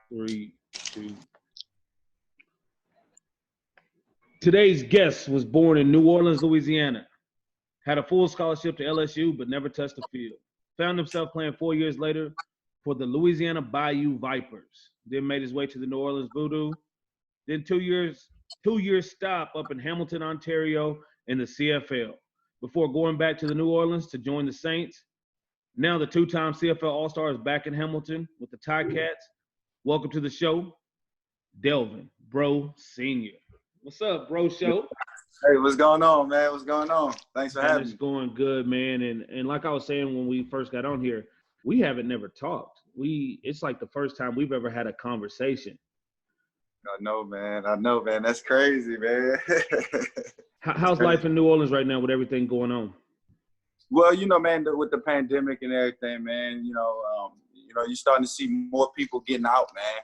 3, 2. Today's guest was born in New Orleans, Louisiana. Had a full scholarship to LSU, but never touched the field. Found himself playing 4 years later for the Louisiana Bayou Vipers. Then made his way to the New Orleans Voodoo. Then 2 years stop up in Hamilton, Ontario in the CFL before going back to the New Orleans to join the Saints. Now the two-time CFL All-Star is back in Hamilton with the Ticats. Welcome to the show, Delvin Breaux Sr. What's up, Bro Show? Hey, what's going on, man? What's going on? Thanks for having me. It's going good, man. And like I was saying when we first got on here, we haven't never talked. It's like the first time we've ever had a conversation. I know, man. That's crazy, man. How's life in New Orleans right now with everything going on? Well, man, with the pandemic and everything, man, you're starting to see more people getting out, man.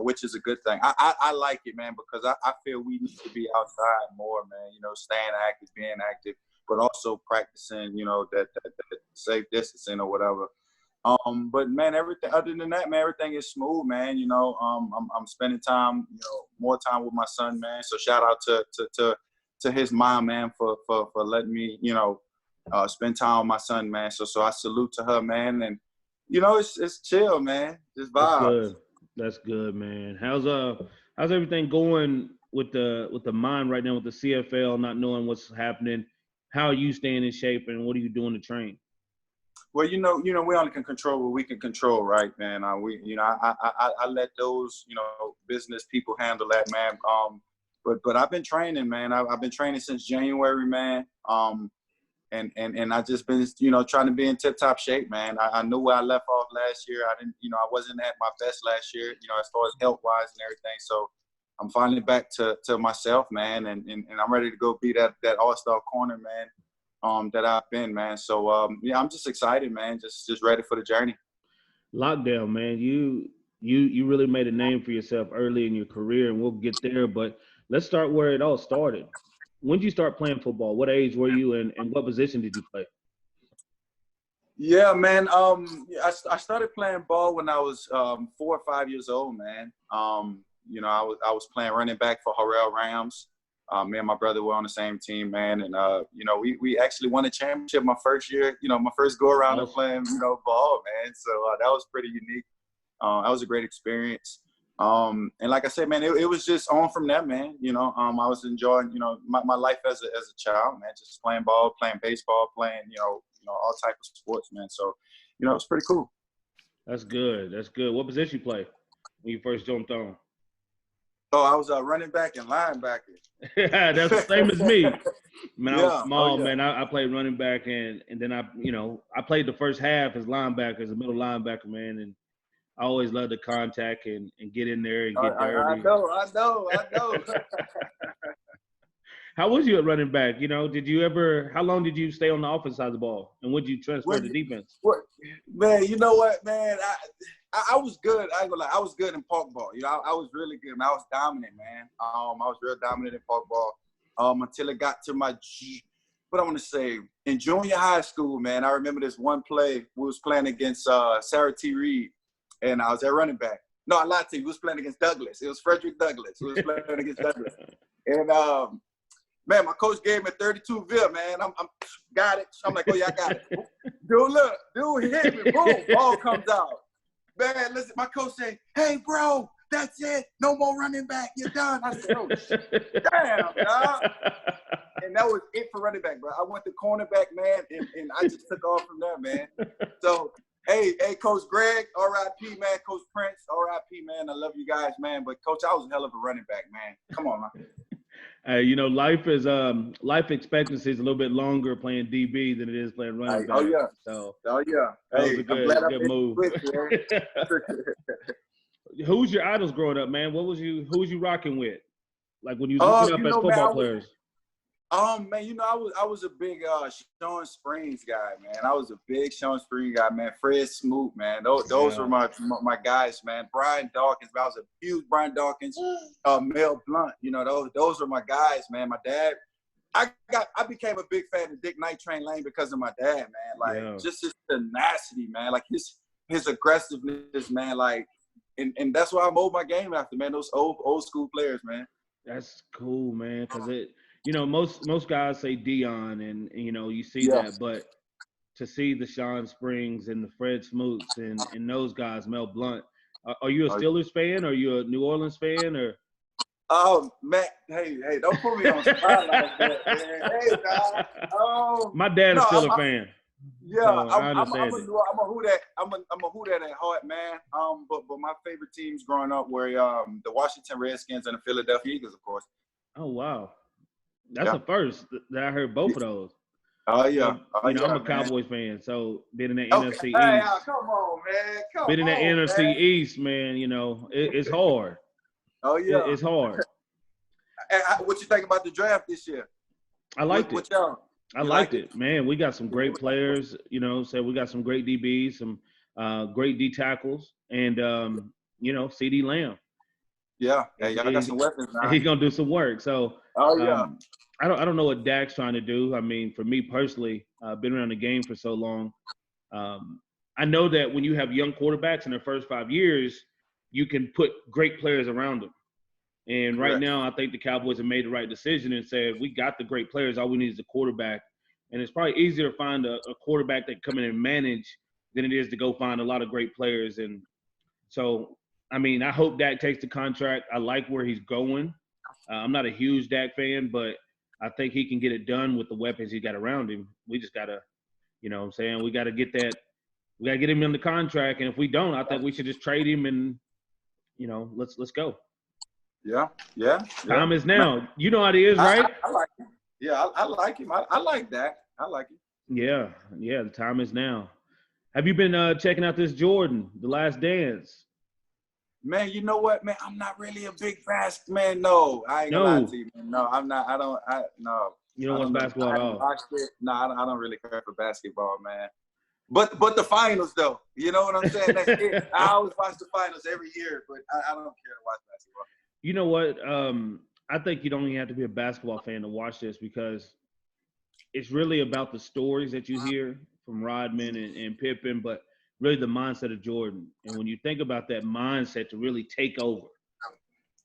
Which is a good thing. I like it, man, because I feel we need to be outside more, man. Staying active, being active, but also practicing, that safe distancing or whatever. But man, everything other than that, man, everything is smooth, man. I'm spending time, more time with my son, man. So shout out to his mom, man, for letting me, spend time with my son, man. So I salute to her, man, and it's chill, man. Just vibes. That's good, man. How's everything going with the mind right now with the CFL, not knowing what's happening? How are you staying in shape, and what are you doing to train? Well, we only can control what we can control, right, man? I let those, business people handle that, man. But I've been training, man. I've been training since January, man. And I just been, trying to be in tip-top shape, man. I knew where I left off last year. I didn't, I wasn't at my best last year, as far as health-wise and everything. So I'm finally back to myself, man, and I'm ready to go be that all-star corner, man. That I've been, man. So I'm just excited, man. Just ready for the journey. Lockdown, man. You really made a name for yourself early in your career, and we'll get there. But let's start where it all started. When did you start playing football? What age were you, and what position did you play? Yeah, man. I started playing ball when I was 4 or 5 years old, man. I was playing running back for Harrell Rams. Me and my brother were on the same team, man, and we actually won a championship my first year. My first go around of playing, ball, man. So that was pretty unique. That was a great experience. And like I said, man, it was just on from that, man. I was enjoying, my life as a child, man, just playing ball, playing baseball, playing, all type of sports, man. So, it's pretty cool. That's good. That's good. What position you play when you first jumped on? Oh, I was running back and linebacker. That's the same as me. Man, I was small, man. I played running back, and then I played the first half as linebacker, as a middle linebacker, man. And I always loved the contact and get in there and get dirty. I know. How was you at running back? How long did you stay on the offense side of the ball? And would you transfer to defense? Man, you know what, man? I was good. I ain't gonna lie. I was good in park ball. I was really good, man. I was dominant, man. I was real dominant in park ball until it got to in junior high school, man. I remember this one play. We was playing against Sarah T. Reed, and I was at running back. No, I lied to you. We was playing against Douglas. It was Frederick Douglas. We was playing against Douglas. And, man, my coach gave me a 32 Ville, man. I'm got it. I'm like, oh, yeah, I got it. Dude hit me. Boom, ball comes out. Man, listen, my coach said, hey, bro, that's it. No more running back. You're done. I said, oh, damn, dog. And that was it for running back, bro. I went to cornerback, man, and I just took off from there, man. So, hey, Coach Greg, R.I.P., man. Coach Prince, R.I.P., man. I love you guys, man. But, Coach, I was a hell of a running back, man. Come on, man. Life expectancy is a little bit longer playing DB than it is playing running back. Oh yeah. So yeah. That was a good move. Who's your idols growing up, man? Who was you rocking with? Like when you was looking up as football players? Man, I was a big Sean Springs guy, man. I was a big Sean Springs guy, man. Fred Smoot, man. Those were my guys, man. Brian Dawkins, man. I was a huge Brian Dawkins, Mel Blunt. Those were my guys, man. My dad, I became a big fan of Dick Night Train Lane because of my dad, man. Like just his tenacity, man. Like his aggressiveness, man. Like and that's why I mold my game after, man. Those old school players, man. That's cool, man. Because most guys say Dion, and you see Yeah. that, but to see the Sean Springs and the Fred Smoots and those guys, Mel Blount, are you a Steelers fan? Are you a New Orleans fan? Or Man, hey, don't put me on spot like that, man. Hey, dog. My dad is still a fan. Yeah, so I I'm understand it. a who that. I'm a who that at heart, man. But my favorite teams growing up were the Washington Redskins and the Philadelphia Eagles, of course. Oh wow, that's the first that I heard both of those. Oh yeah, I'm a Cowboys fan, so being in the NFC East. Hey, come on, man. Being in the NFC East, man, it's hard. Oh yeah, it's hard. What you think about the draft this year? I liked it. I liked it, man. We got some great players. We got some great DBs, some great D tackles, and CeeDee Lamb. Yeah, y'all got some weapons now. He's gonna do some work. So, yeah. I don't know what Dak's trying to do. I mean, for me personally, I've been around the game for so long. I know that when you have young quarterbacks in their first 5 years, you can put great players around them. And right now, I think the Cowboys have made the right decision and said, we got the great players. All we need is a quarterback. And it's probably easier to find a quarterback that can come in and manage than it is to go find a lot of great players. And so, I mean, I hope Dak takes the contract. I like where he's going. I'm not a huge Dak fan, but I think he can get it done with the weapons he got around him. We just got to, we got to get that. We got to get him in the contract. And if we don't, I think we should just trade him and, let's go. Yeah. Time is now. You know how it is, right? I like him. Yeah, I like him. I like that. I like him. Yeah. The time is now. Have you been checking out this Jordan, The Last Dance? Man, you know what, man? I'm not really a big man. No, I ain't gonna lie to you, man. No, I'm not. No. You don't watch basketball at all? No, I don't really care for basketball, man. But the finals, though. You know what I'm saying? That's it. I always watch the finals every year, but I don't care to watch basketball. You know what? I think you don't even have to be a basketball fan to watch this because it's really about the stories that you hear from Rodman and Pippen, but really the mindset of Jordan. And when you think about that mindset to really take over,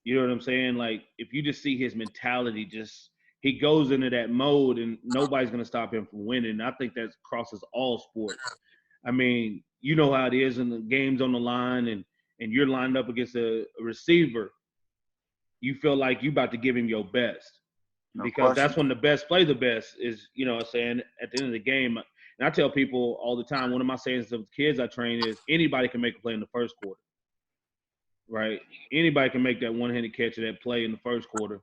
you know what I'm saying? Like, if you just see his mentality, he goes into that mode and nobody's going to stop him from winning. I think that crosses all sports. I mean, you know how it is in the games on the line and you're lined up against a receiver. You feel like you about to give him your best because that's when the best play the best is, saying at the end of the game. And I tell people all the time, one of my sayings to the kids I train is anybody can make a play in the first quarter, right? Anybody can make that one-handed catch of that play in the first quarter.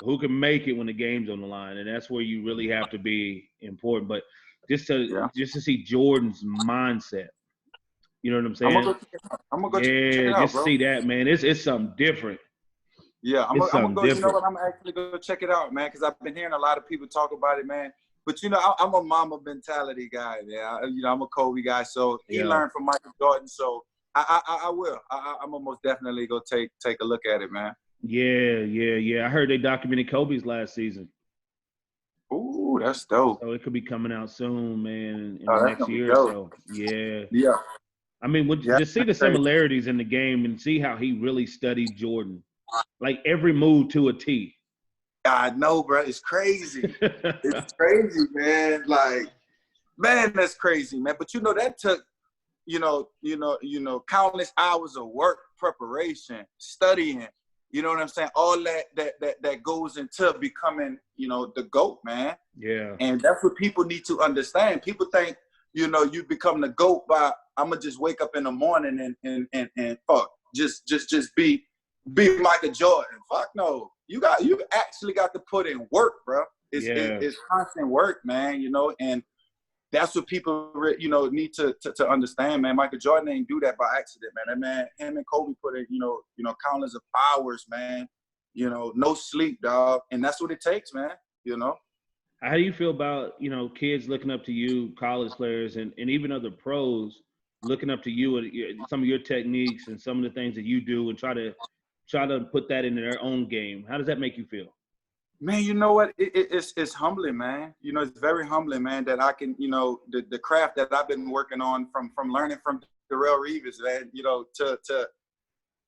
Who can make it when the game's on the line? And that's where you really have to be important. But just to see Jordan's mindset, you know what I'm saying? I'm gonna go check it out, just bro. See that, man. It's something different. Yeah, I'm gonna go. You know what? I'm actually gonna check it out, man, because I've been hearing a lot of people talk about it, man. But I'm a Mamba mentality guy. Yeah, I'm a Kobe guy, so he learned from Michael Jordan. So I will. I'm gonna most definitely go take a look at it, man. Yeah. I heard they documented Kobe's last season. Ooh, that's dope. So it could be coming out soon, man, in the next year or so. Yeah. Yeah. I mean, just see the similarities in the game and see how he really studied Jordan. Like every move to a T. I know, bro. It's crazy. It's crazy, man. Like, man, that's crazy, man. But that took, countless hours of work, preparation, studying. You know what I'm saying? All that goes into becoming, the GOAT, man. Yeah. And that's what people need to understand. People think, you become the GOAT by I'm gonna just wake up in the morning and fuck, just be Michael Jordan. Fuck no. You actually got to put in work, bro. It's constant work, man, and that's what people, need to understand, man. Michael Jordan ain't do that by accident, man. That man, him and Kobe put in, countless of hours, man. No sleep, dog. And that's what it takes, man, How do you feel about, kids looking up to you, college players, and even other pros looking up to you and some of your techniques and some of the things that you do and try to put that into their own game? How does that make you feel? Man, you know what? It's humbling, man. It's very humbling, man, that I can, the craft that I've been working on from learning from Darrelle Reeves, man,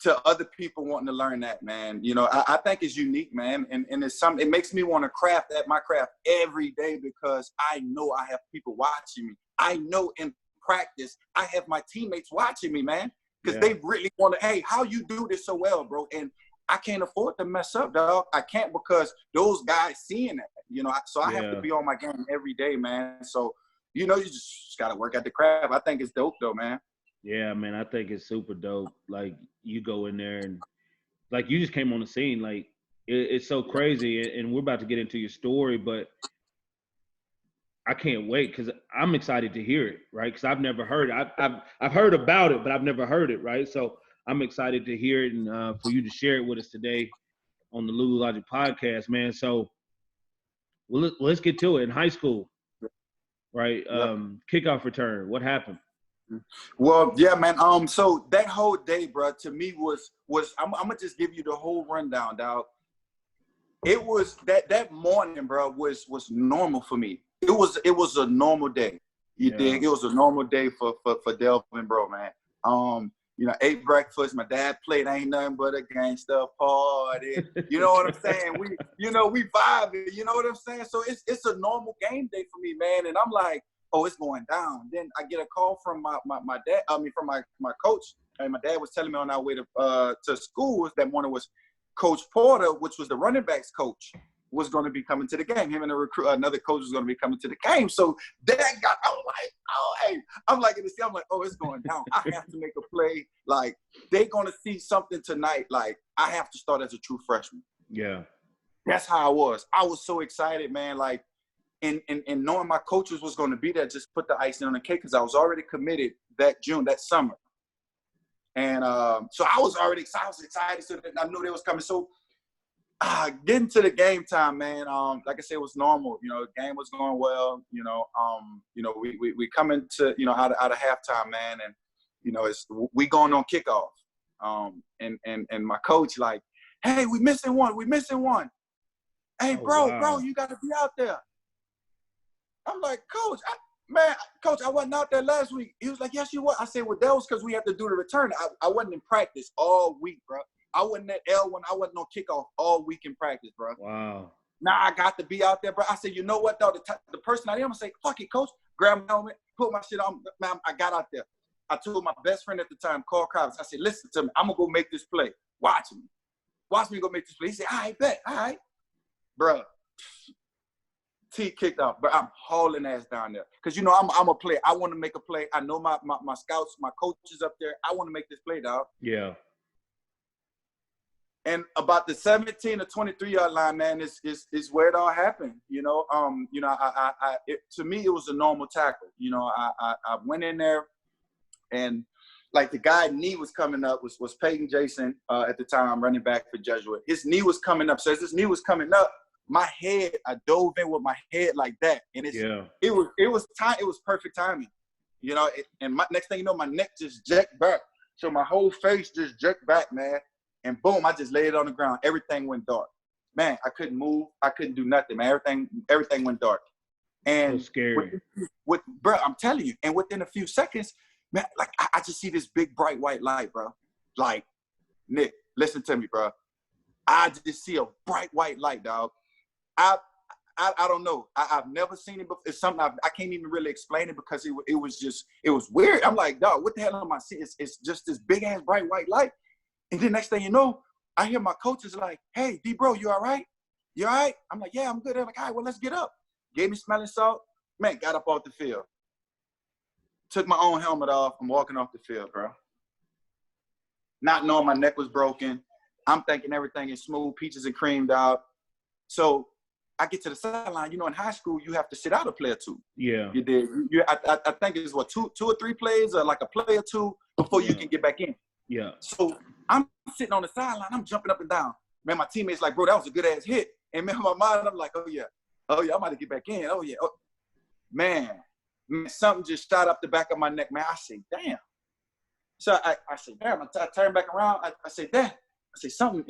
to other people wanting to learn that, man. You know, I think it's unique, man. And it's something, it makes me want to craft at my craft every day because I know I have people watching me. I know in practice, I have my teammates watching me, man. Because they really want to, hey, how you do this so well, bro? And I can't afford to mess up, dog. I can't because those guys seeing that, you know. So I have to be on my game every day, man. So, you know, you just got to work at the craft. I think it's dope, though, man. Yeah, man, I think it's super dope. Like, you go in there and, like, you just came on the scene. Like, it's so crazy. And we're about to get into your story, but I can't wait because I'm excited to hear it, right? Because I've never heard it. I've heard about it, but I've never heard it, right? So I'm excited to hear it and for you to share it with us today on the LewLewLogic podcast, man. So let's get to it. In high school, right? Kickoff return. What happened? Well, yeah, man. So that whole day, bro, to me was I'm gonna just give you the whole rundown, dog. It was that morning, bro, was normal for me. It was a normal day. You dig? It was a normal day for Delvin Breaux, man. You know, ate breakfast. My dad played Ain't Nothing But a Gangsta Party. You know what I'm saying? We vibing. You know what I'm saying? So it's a normal game day for me, man. And I'm like, oh, it's going down. Then I get a call from my dad. I mean, from my coach. And my dad was telling me on our way to school that morning was Coach Porter, which was the running backs coach, was going to be coming to the game. Him and another coach was going to be coming to the game. So that got, I was like, oh, hey. I'm like, in the scene, I'm like, oh, it's going down. I have to make a play. Like, they're going to see something tonight. Like, I have to start as a true freshman. Yeah. That's how I was. I was so excited, man. Like, and knowing my coaches was going to be there, just put the icing on the cake because I was already committed that summer. And so I was already excited. I was excited. So I knew they was coming. So getting to the game time, man. Like I said, it was normal. You know, the game was going well. You know, we come into out of halftime, man, and we going on kickoff. And my coach like, hey, we missing one. Hey, bro, you got to be out there. I'm like, Coach, Coach, I wasn't out there last week. He was like, yes, you were. I said, well, that was because we have to do the return. I wasn't in practice all week, bro. I wasn't at L1. I wasn't on kickoff all week in practice, bro. Wow. Now I got to be out there, bro. I said, you know what, though? The person I am, I say, fuck it, Coach. Grab my helmet, put my shit on. Man, I got out there. I told my best friend at the time, Carl Kravitz, I said, listen to me. I'm going to go make this play. Watch me. Watch me go make this play. He said, all right, bet. All right. Bro. T kicked off, but I'm hauling ass down there. Because, I'm a player. I want to make a play. I know my scouts, my coaches up there. I want to make this play, dog. Yeah. And about the 17 or 23-yard line, man, is where it all happened. To me, it was a normal tackle. I went in there, and like the guy knee was coming up was Peyton Jason at the time, running back for Jesuit. His knee was coming up. So as his knee was coming up, my head, I dove in with my head like that, and it was perfect timing, and next thing you know, my neck just jerked back, so my whole face just jerked back, man, and boom, I just laid it on the ground. Everything went dark, man. I couldn't move, I couldn't do nothing, man. Everything went dark, and so scary. Bro, I'm telling you, and within a few seconds, man, like I just see this big bright white light, bro. Like, Nick, listen to me, bro. I just see a bright white light, dog. I don't know. I've never seen it before. It's something I can't even really explain it because it was weird. I'm like, dog, what the hell am I seeing? It's just this big ass bright white light. And then next thing you know, I hear my coaches like, hey, D bro, you all right? You all right? I'm like, yeah, I'm good. They're like, all right, well, let's get up. Gave me smelling salt. Man, got up off the field. Took my own helmet off. I'm walking off the field, bro. Not knowing my neck was broken. I'm thinking everything is smooth, peaches and cream, dog. So I get to the sideline. In high school, you have to sit out a play or two. Yeah. You did. I think it's two or three plays or like a play or two before you can get back in. Yeah. So I'm sitting on the sideline. I'm jumping up and down. Man, my teammates like, bro, that was a good-ass hit. And man, in my mind, I'm like, oh, yeah, I'm about to get back in. Oh, yeah. Oh. Man, something just shot up the back of my neck, man. I say, damn. So I say, damn. I turn back around. I say, damn. I say, something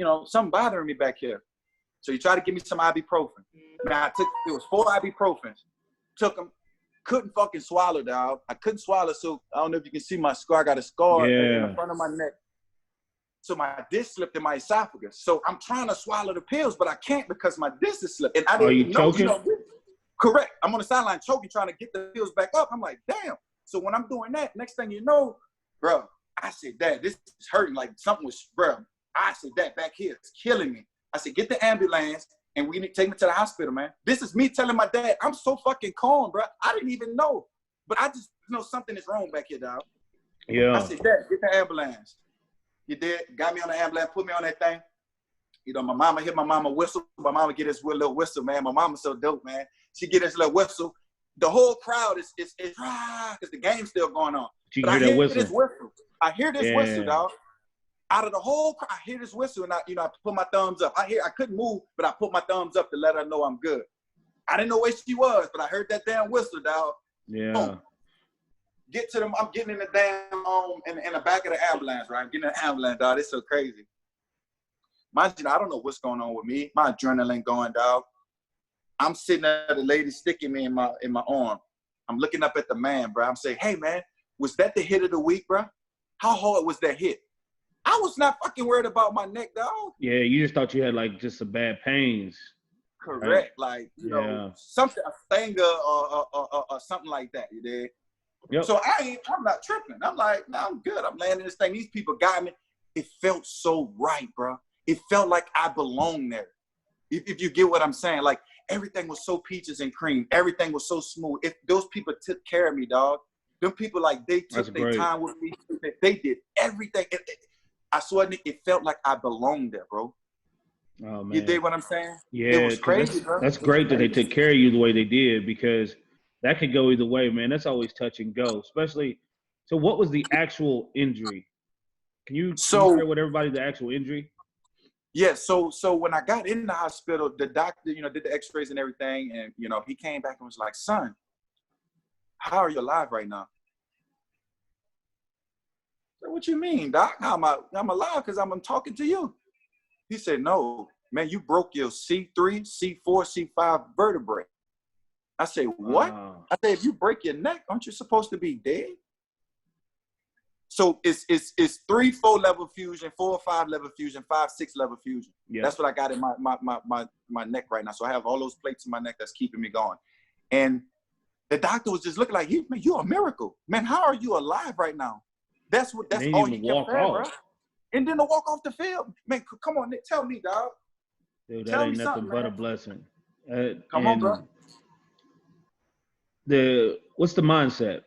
bothering me back here. So he tried to give me some ibuprofen. Man, it was 4 ibuprofens. Took them, couldn't fucking swallow, dog. I couldn't swallow, so I don't know if you can see my scar. I got a scar in the front of my neck. So my disc slipped in my esophagus. So I'm trying to swallow the pills, but I can't because my disc is slipped. And I didn't even know. Choking? Correct. I'm on the sideline choking, trying to get the pills back up. I'm like, damn. So when I'm doing that, next thing you know, bro, I said, Dad, this is hurting. Like something was, bro. I said, Dad, back here, it's killing me. I said, get the ambulance and we need to take me to the hospital, man. This is me telling my dad, I'm so fucking calm, bro. I didn't even know. But I just know something is wrong back here, dog. Yeah. I said, Dad, get the ambulance. You did. Got me on the ambulance, put me on that thing. You know, my mama hit my mama whistle. My mama get this little whistle, man. My mama's so dope, man. She get this little whistle. The whole crowd is because the game's still going on. You but hear that whistle. This whistle. I hear this whistle, dog. Out of the whole crowd, I hear this whistle, and I put my thumbs up. I couldn't move, but I put my thumbs up to let her know I'm good. I didn't know where she was, but I heard that damn whistle, dog. Yeah. Boom. Get to them. I'm getting in the damn in the back of the ambulance, right? I'm getting in the ambulance, dog. It's so crazy. Mind you, I don't know what's going on with me. My adrenaline going, dog. I'm sitting there, the lady sticking me in my arm. I'm looking up at the man, bro. I'm saying, hey, man, was that the hit of the week, bro? How hard was that hit? I was not fucking worried about my neck, dog. Yeah, you just thought you had like just some bad pains. Correct. Right? Like, you know, something, a finger or something like that, you did. Yep. So I'm not tripping. I'm like, no, I'm good. I'm landing this thing. These people got me. It felt so right, bro. It felt like I belonged there. If you get what I'm saying, like everything was so peaches and cream. Everything was so smooth. If those people took care of me, dog. Them people, like, they took their time with me. They did everything. I swear, it felt like I belonged there, bro. Oh, man. You dig what I'm saying? Yeah, it was crazy, bro. That's great that they took care of you the way they did, because that could go either way, man. That's always touch and go, especially. So what was the actual injury? Can you share with everybody the actual injury? Yeah, so when I got in the hospital, the doctor, did the x-rays and everything, and, he came back and was like, son, how are you alive right now? I said, what you mean, doc? I'm alive because I'm talking to you. He said, no, man, you broke your C3, C4, C5 vertebrae. I said, what? Wow. I said, if you break your neck, aren't you supposed to be dead? So it's 3, 4 level fusion, 4 or 5 level fusion, 5, 6 level fusion. Yeah. That's what I got in my neck right now. So I have all those plates in my neck that's keeping me going. And the doctor was just looking like, man, you're a miracle. Man, how are you alive right now? That's all he kept saying, bro. And then to walk off the field. Man, come on, Nick, tell me, dog. Dude, that ain't nothing but a blessing. Come on, bro. What's the mindset?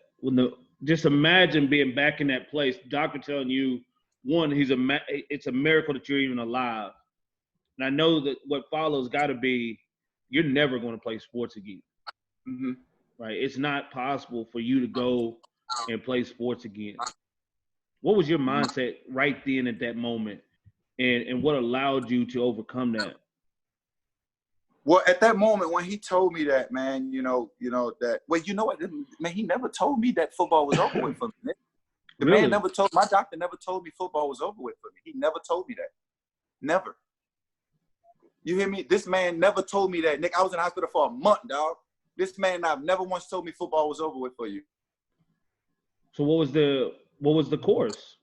Just imagine being back in that place, doctor telling you, one, it's a miracle that you're even alive. And I know that what follows got to be, you're never going to play sports again. Mm-hmm. Right? It's not possible for you to go and play sports again. What was your mindset right then at that moment, and what allowed you to overcome that? Well, at that moment when he told me that, man, that, well, you know what, man, he never told me that football was over with for me. The Really? man never told, my doctor never told me football was over with for me. He never told me that. Never. You hear me? This man never told me that. Nick, I was in the hospital for a month, dog. This man I've never once told me football was over with for you. So what was the course?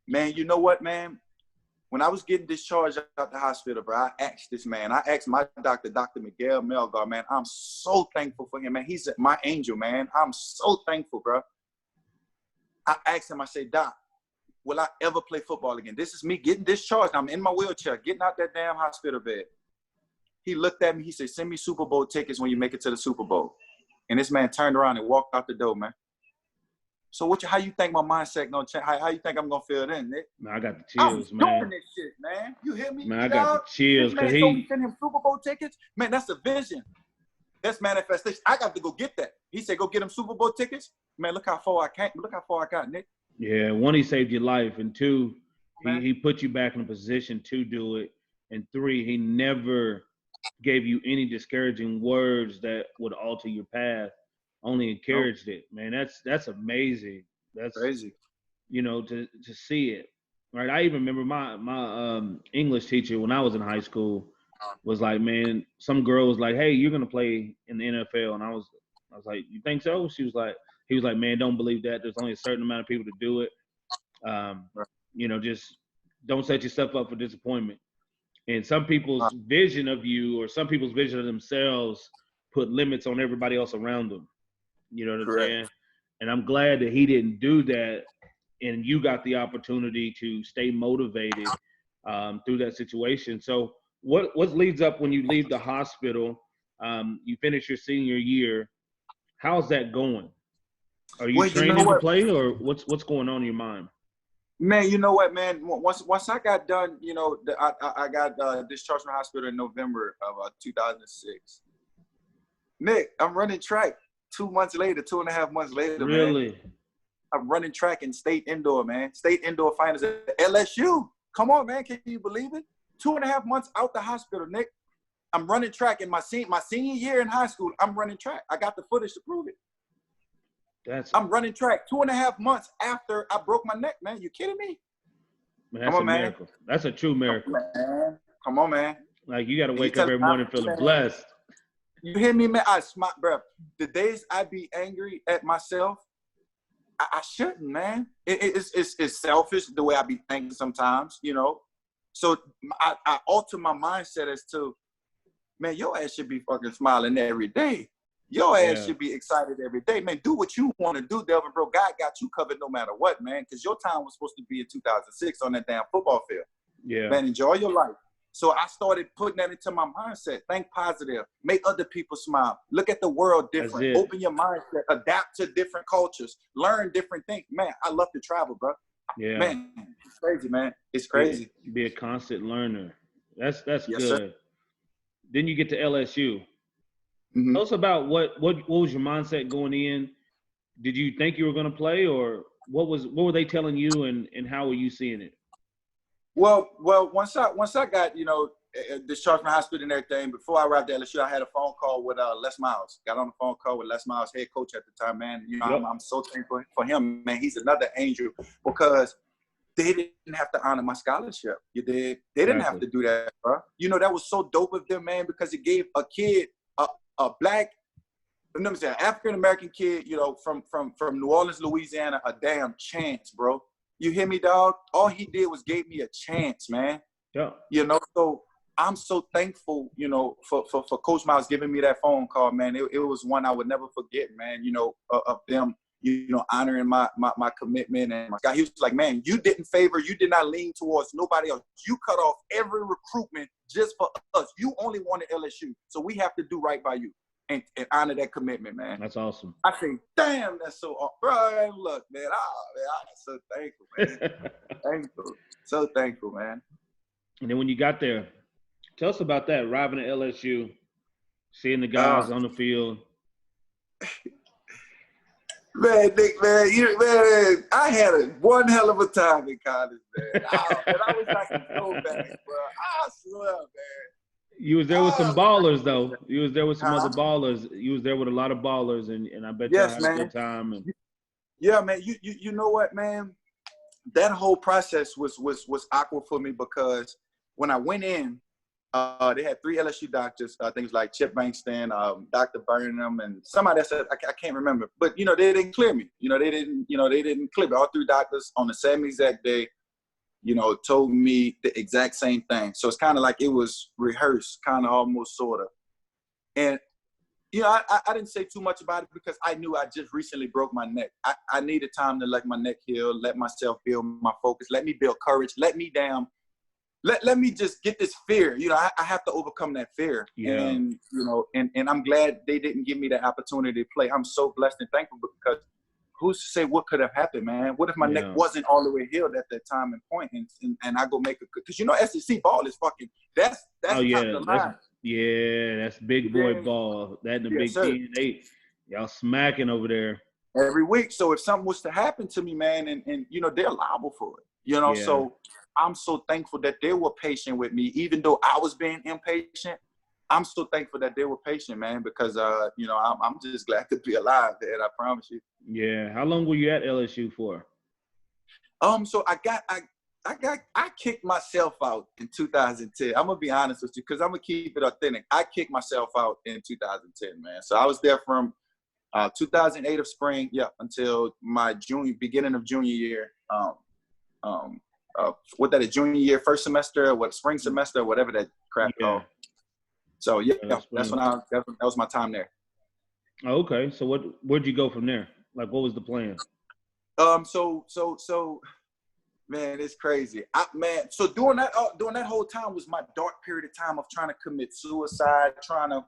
Man, you know what, man? When I was getting discharged out the hospital, bro, I asked my doctor, Dr. Miguel Melgar, man, I'm so thankful for him, man. He's my angel, man. I'm so thankful, bro. I asked him, I said, Doc, will I ever play football again? This is me getting discharged. I'm in my wheelchair, getting out that damn hospital bed. He looked at me, he said, send me Super Bowl tickets when you make it to the Super Bowl. And this man turned around and walked out the door, man. So how you think my mindset gonna change? How you think I'm gonna feel then, Nick? Man, I got the chills, man. I'm doing this shit, man. You hear me? Man, I got the chills. This man told me send him Super Bowl tickets. Man, that's a vision. That's manifestation. I got to go get that. He said, go get him Super Bowl tickets. Man, look how far I came. Look how far I got, Nick. Yeah, one, he saved your life, and two, he put you back in a position to do it, and three, he never gave you any discouraging words that would alter your path. Only encouraged it, man. That's amazing. That's crazy. To see it, right? I even remember my English teacher when I was in high school was like, man, some girl was like, hey, you're gonna play in the NFL, and I was like, you think so? He was like, man, don't believe that. There's only a certain amount of people to do it. Just don't set yourself up for disappointment. And some people's vision of you or some people's vision of themselves put limits on everybody else around them. You know what I'm saying? And I'm glad that he didn't do that, and you got the opportunity to stay motivated through that situation. So what leads up when you leave the hospital, you finish your senior year, how's that going? Are you training to play, or what's going on in your mind? Man, you know what, man? Once I got done, you know, I got discharged from the hospital in November of 2006. Nick, I'm running track 2.5 months later, Really? man. I'm running track in state indoor, man. State indoor finals at LSU. Come on, man. Can you believe it? 2.5 months out the hospital, Nick. I'm running track in my senior year in high school. I'm running track. I got the footage to prove it. I'm running track 2.5 months after I broke my neck, man. You kidding me? Man, that's a miracle. That's a true miracle. Come on, man. Like, you got to wake up every morning feeling blessed. You hear me, man? I smile, bro. The days I be angry at myself, I shouldn't, man. It's selfish the way I be thinking sometimes, you know. So I alter my mindset as to, man, your ass should be fucking smiling every day. Your ass should be excited every day, man. Do what you want to do, Delvin Breaux. God got you covered no matter what, man. Because your time was supposed to be in 2006 on that damn football field. Yeah, man, enjoy your life. So I started putting that into my mindset. Think positive. Make other people smile. Look at the world different. Open your mindset. Adapt to different cultures. Learn different things. Man, I love to travel, bro. Yeah. Man, it's crazy, man. It's crazy. Be a constant learner. That's yes, good. Sir. Then you get to LSU. Mm-hmm. Tell us about what was your mindset going in? Did you think you were going to play, or what were they telling you, and how were you seeing it? Well, once I got, you know, discharged from the hospital and everything, before I arrived at LSU, I had a phone call with Les Miles. Got on the phone call with Les Miles, head coach at the time, man. You know, I'm so thankful for him, man. He's another angel, because they didn't have to honor my scholarship. You did. They didn't have to do that, bro. You know, that was so dope of them, man, because it gave a kid, a black, African-American kid, you know, from New Orleans, Louisiana, a damn chance, bro. You hear me, dog? All he did was gave me a chance, man. Yeah. You know, so I'm so thankful, you know, for Coach Miles giving me that phone call, man. It was one I would never forget, man, you know, of them, you know, honoring my commitment. And my guy, he was like, man, you did not lean towards nobody else. You cut off every recruitment just for us. You only wanted LSU. So we have to do right by you and honor that commitment, man. That's awesome. I think, damn, that's so awesome. Bro, look, man, I'm so thankful, man. So thankful, man. And then when you got there, tell us about that, arriving at LSU, seeing the guys on the field. Man, Nick, man, I had one hell of a time in college, man. I was like so bad, bro. I swear, man. You was there with some ballers, though. You was there with some other ballers. You was there with a lot of ballers, and I bet you had a good time. And yeah, man. You know what, man? That whole process was awkward for me, because when I went in, they had 3 LSU doctors, things like Chip Bankston, Dr. Burnham, and somebody else. I can't remember, but you know, they didn't clear me. They didn't clear me. All 3 doctors on the same exact day, you know, told me the exact same thing. So it's kind of like it was rehearsed, kind of almost, sort of. And, you know, I didn't say too much about it, because I knew I just recently broke my neck. I needed time to let my neck heal, let myself build my focus, let me build courage, let me just get this fear. You know, I have to overcome that fear. Yeah. And, you know, and I'm glad they didn't give me the opportunity to play. I'm so blessed and thankful, because who's to say what could have happened, man? What if my neck wasn't all the way healed at that time and point, and I go make a, because you know SEC ball is fucking, that's top of the line. That's big boy ball. That and the Big Ten, y'all smacking over there every week. So if something was to happen to me, man, and you know, they're liable for it. You know, so I'm so thankful that they were patient with me, even though I was being impatient. I'm so thankful that they were patient, man, because you know, I'm just glad to be alive, man. I promise you. Yeah. How long were you at LSU for? So I kicked myself out in 2010. I'm gonna be honest with you, because I'm gonna keep it authentic. I kicked myself out in 2010, man. So I was there from 2008 of spring, until my beginning of junior year. a junior year, first semester, spring semester, whatever that crap called. So yeah, that was my time there. Oh, okay. So where'd you go from there? Like, what was the plan? So man, it's crazy. So during that whole time was my dark period of time of trying to commit suicide, that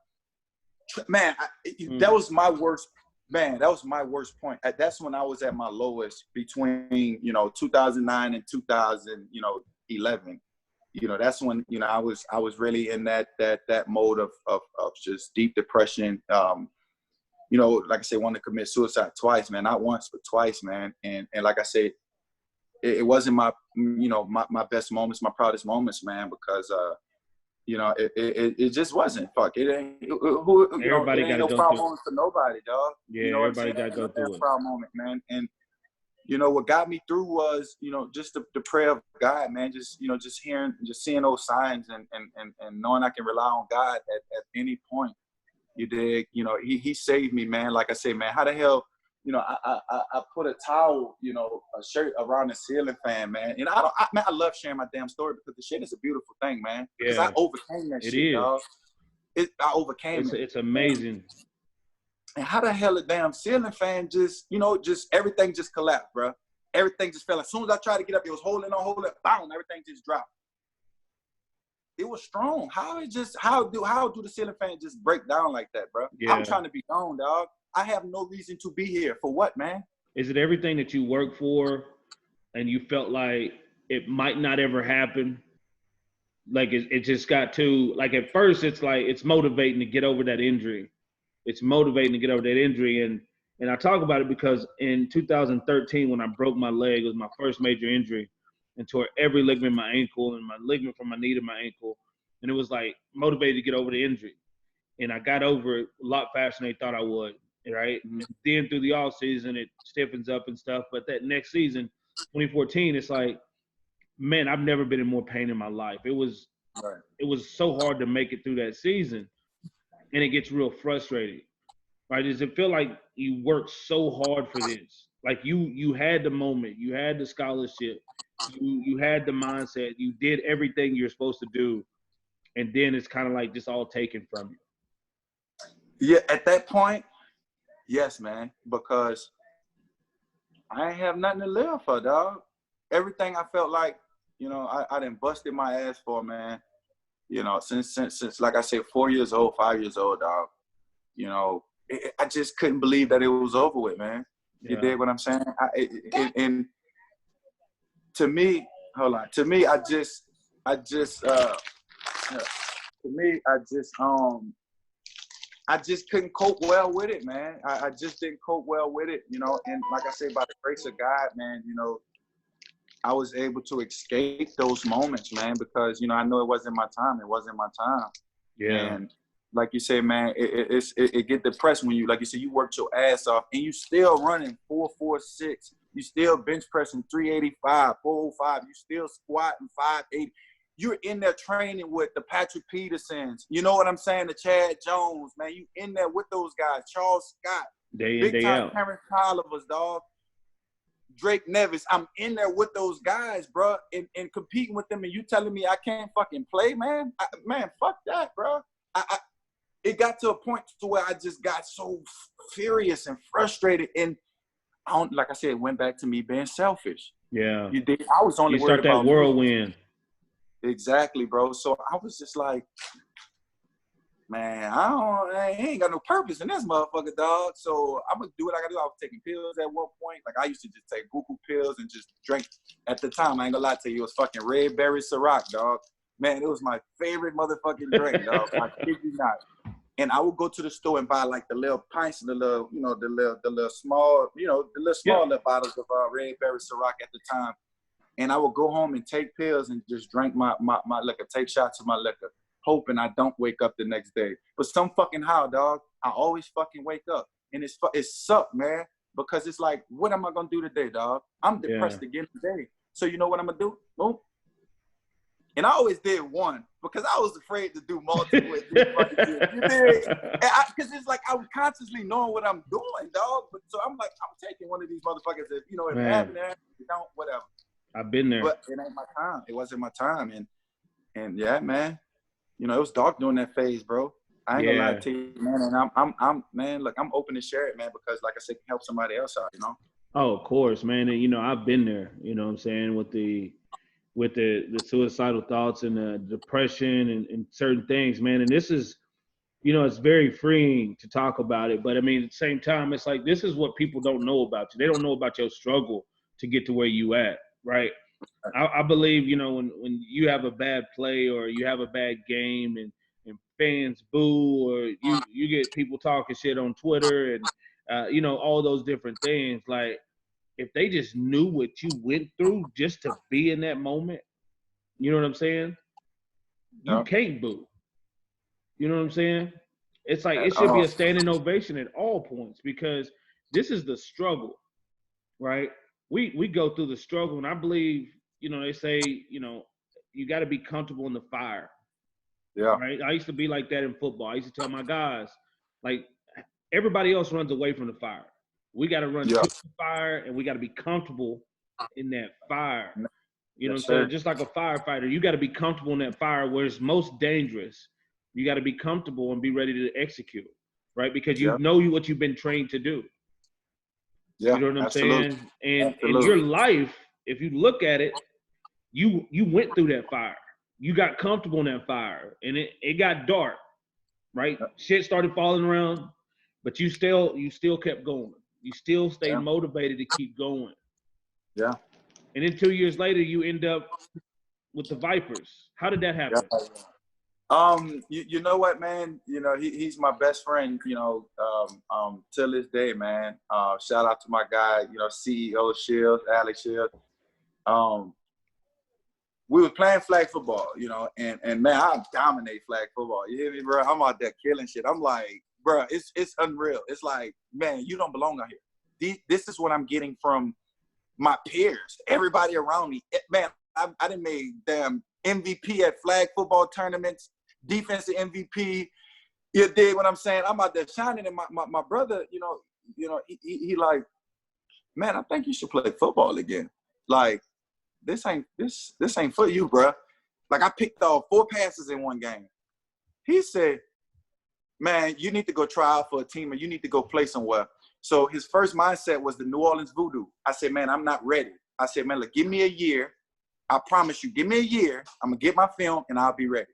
was my worst. Man, that was my worst point. That's when I was at my lowest between 2009 and 2011. That's when I was really in that mode of just deep depression. Like I said, wanted to commit suicide twice, man. Not once, but twice, man. And like I said, it wasn't my best moments, my proudest moments, man, because it just wasn't. Fuck it. Everybody got to go proud through. moments for nobody, dog. Yeah, everybody got to go through it. Proud moment, man. And what got me through was just the prayer of God, man. Just seeing those signs and knowing I can rely on God at any point. You dig? He saved me, man. Like I said, man, how the hell? I put a towel, a shirt around the ceiling fan, man. And I love sharing my damn story because the shit is a beautiful thing, man. Because I overcame that shit, dog. I overcame it. It's amazing. And how the hell a damn ceiling fan just everything just collapsed, bro. Everything just fell. As soon as I tried to get up, it was holding, boom, everything just dropped. It was strong. How do the ceiling fan just break down like that, bro? Yeah. I'm trying to be gone, dog. I have no reason to be here. For what, man? Is it everything that you work for and you felt like it might not ever happen? Like it just got too, like at first it's like, it's motivating to get over that injury. It's motivating to get over that injury. And I talk about it because in 2013, when I broke my leg, it was my first major injury and tore every ligament in my ankle and my ligament from my knee to my ankle. And it was like motivated to get over the injury. And I got over it a lot faster than they thought I would, right? Mm-hmm. And then through the off season, it stiffens up and stuff. But that next season, 2014, it's like, man, I've never been in more pain in my life. It was so hard to make it through that season. And it gets real frustrating, right? Does it feel like you worked so hard for this? Like you had the moment, you had the scholarship, you had the mindset, you did everything you're supposed to do, and then it's kind of like just all taken from you. Yeah, at that point, yes, man, because I ain't have nothing to live for, dog. Everything I felt like, I done busted my ass for, man. Since like I said, 4 years old, 5 years old, dog. I just couldn't believe that it was over with, man. You dig what I'm saying? And to me, I just couldn't cope well with it, man. I just didn't cope well with it, and like I say, by the grace of God, man, I was able to escape those moments, man, because, I know it wasn't my time. It wasn't my time. Yeah. And like you say, man, it get depressed when you, like you said, you worked your ass off and you still running 446. You still bench pressing 385, 405. You still squatting 580. You're in there training with the Patrick Petersons. You know what I'm saying? The Chad Jones, man. You in there with those guys. Charles Scott. Day in, day out. Terrence Tolliver's, dog. Drake Nevis. I'm in there with those guys, bro, and competing with them, and you telling me I can't fucking play, man? Man, fuck that, bro. It got to a point to where I just got so furious and frustrated, and like I said, it went back to me being selfish. Yeah. I was only worried about that whirlwind. Exactly, bro. So I was just like, man, I ain't got no purpose in this motherfucker, dog. So I'm gonna do what I gotta do. I was taking pills at one point. Like I used to just take buku pills and just drink. At the time, I ain't gonna lie to you, it was fucking red berry Ciroc, dog. Man, it was my favorite motherfucking drink, dog. I kid you not. And I would go to the store and buy like the little pints and the little small, little bottles of red berry Ciroc at the time. And I would go home and take pills and just drink my liquor, take shots of my liquor, hoping I don't wake up the next day. But some fucking how, dog, I always fucking wake up. And it sucked, man, because it's like, what am I going to do today, dog? I'm depressed again today. So you know what I'm going to do? Boom. And I always did one because I was afraid to do multiple. Because it's like I'm consciously knowing what I'm doing, dog. But so I'm like, I'm taking one of these motherfuckers that, if it happens, you don't, whatever. I've been there. But it ain't my time. It wasn't my time. And yeah, man, you know, it was dark during that phase, bro. I ain't gonna lie to you, man. And I'm man, look, I'm open to share it, man, because like I said, it can help somebody else out, you know? Oh, of course, man. And, you know, I've been there, you know what I'm saying, with the suicidal thoughts and the depression and certain things, man. And this is, you know, it's very freeing to talk about it. But I mean, at the same time, it's like, this is what people don't know about you. They don't know about your struggle to get to where you at, right? I believe, you know, when you have a bad play or you have a bad game and fans boo, or you get people talking shit on Twitter and, you know, all those different things, like, if they just knew what you went through just to be in that moment, you know what I'm saying? You can't boo. You know what I'm saying? It's like, it should be a standing ovation at all points, because this is the struggle, right? We go through the struggle, and I believe, you know, they say, you know, you got to be comfortable in the fire. Yeah. Right? I used to be like that in football. I used to tell my guys, like, everybody else runs away from the fire. We got to run to the fire, and we got to be comfortable in that fire. You know what I'm saying? Just like a firefighter, you got to be comfortable in that fire where it's most dangerous. You got to be comfortable and be ready to execute, right? Because you know what you've been trained to do. Yeah, you know what I'm saying? And in your life, if you look at it, you went through that fire. You got comfortable in that fire, and it got dark, right? Shit started falling around, but you still kept going. You still stayed motivated to keep going. Yeah. And then 2 years later, you end up with the Vipers. How did that happen? You know what, man? You know, he's my best friend, you know, till this day, man. Shout out to my guy, you know, CEO Shields, Alex Shields. We were playing flag football, you know, and man, I dominate flag football. You hear me, bro? I'm out there killing shit. I'm like, bro, it's unreal. It's like, man, you don't belong out here. This is what I'm getting from my peers, everybody around me. Man, I done made damn MVP at flag football tournaments, defensive MVP. You dig what I'm saying? I'm out there shining, and my brother, you know, he like, man, I think you should play football again. Like, this ain't for you, bro. Like, I picked off 4 passes in one game. He said, man, you need to go try out for a team, or you need to go play somewhere. So his first mindset was the New Orleans Voodoo. I said, man, I'm not ready. I said, man, look, give me a year. I promise you, give me a year. I'm going to get my film, and I'll be ready.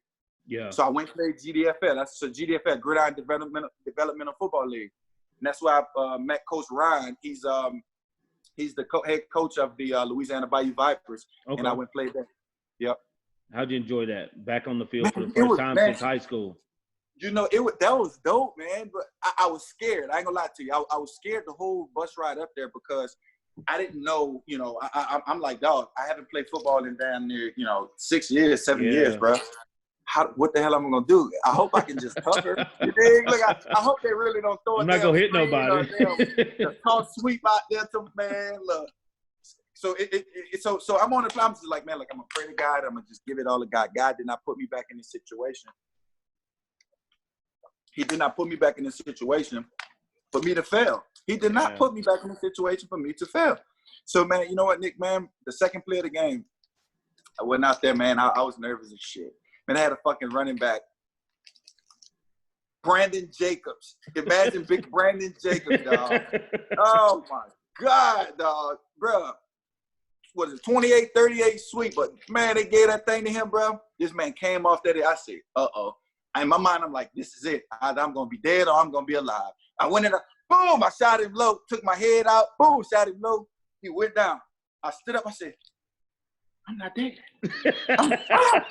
Yeah. So I went and played GDFL. That's GDFL, Gridiron Developmental Football League. And that's why I met Coach Ryan. He's the head coach of the Louisiana Bayou Vipers. Okay. And I went and played there. Yep. How'd you enjoy that? Back on the field for the first time since high school. You know, that was dope, man. But I was scared. I ain't gonna lie to you. I was scared the whole bus ride up there, because I didn't know, you know, I'm like, dog, I haven't played football in damn near, you know, 6 years, 7 years, bro. What the hell am I gonna do? I hope I can just cover. You dig? Look, I hope they really don't throw it. I'm not gonna hit nobody. The toss sweep out there to, man. Look. So so I'm on the plan. I'm just like, man, like, I'm gonna pray to God. I'm gonna just give it all to God. God did not put me back in this situation. He did not put me back in this situation for me to fail. He did not put me back in a situation for me to fail. So, man, you know what, Nick, man? The second play of the game, I went out there, man. I was nervous as shit. Man, I had a fucking running back, Brandon Jacobs. Imagine big Brandon Jacobs, dog. Oh, my God, dog. Bro, was it 28-38 sweep? But, man, they gave that thing to him, bro. This man came off that. I said, uh-oh. In my mind, I'm like, this is it. I'm going to be dead or I'm going to be alive. I went in, boom, I shot him low, took my head out, boom, shot him low. He went down. I stood up, I said, I'm not dead. I'm not dead,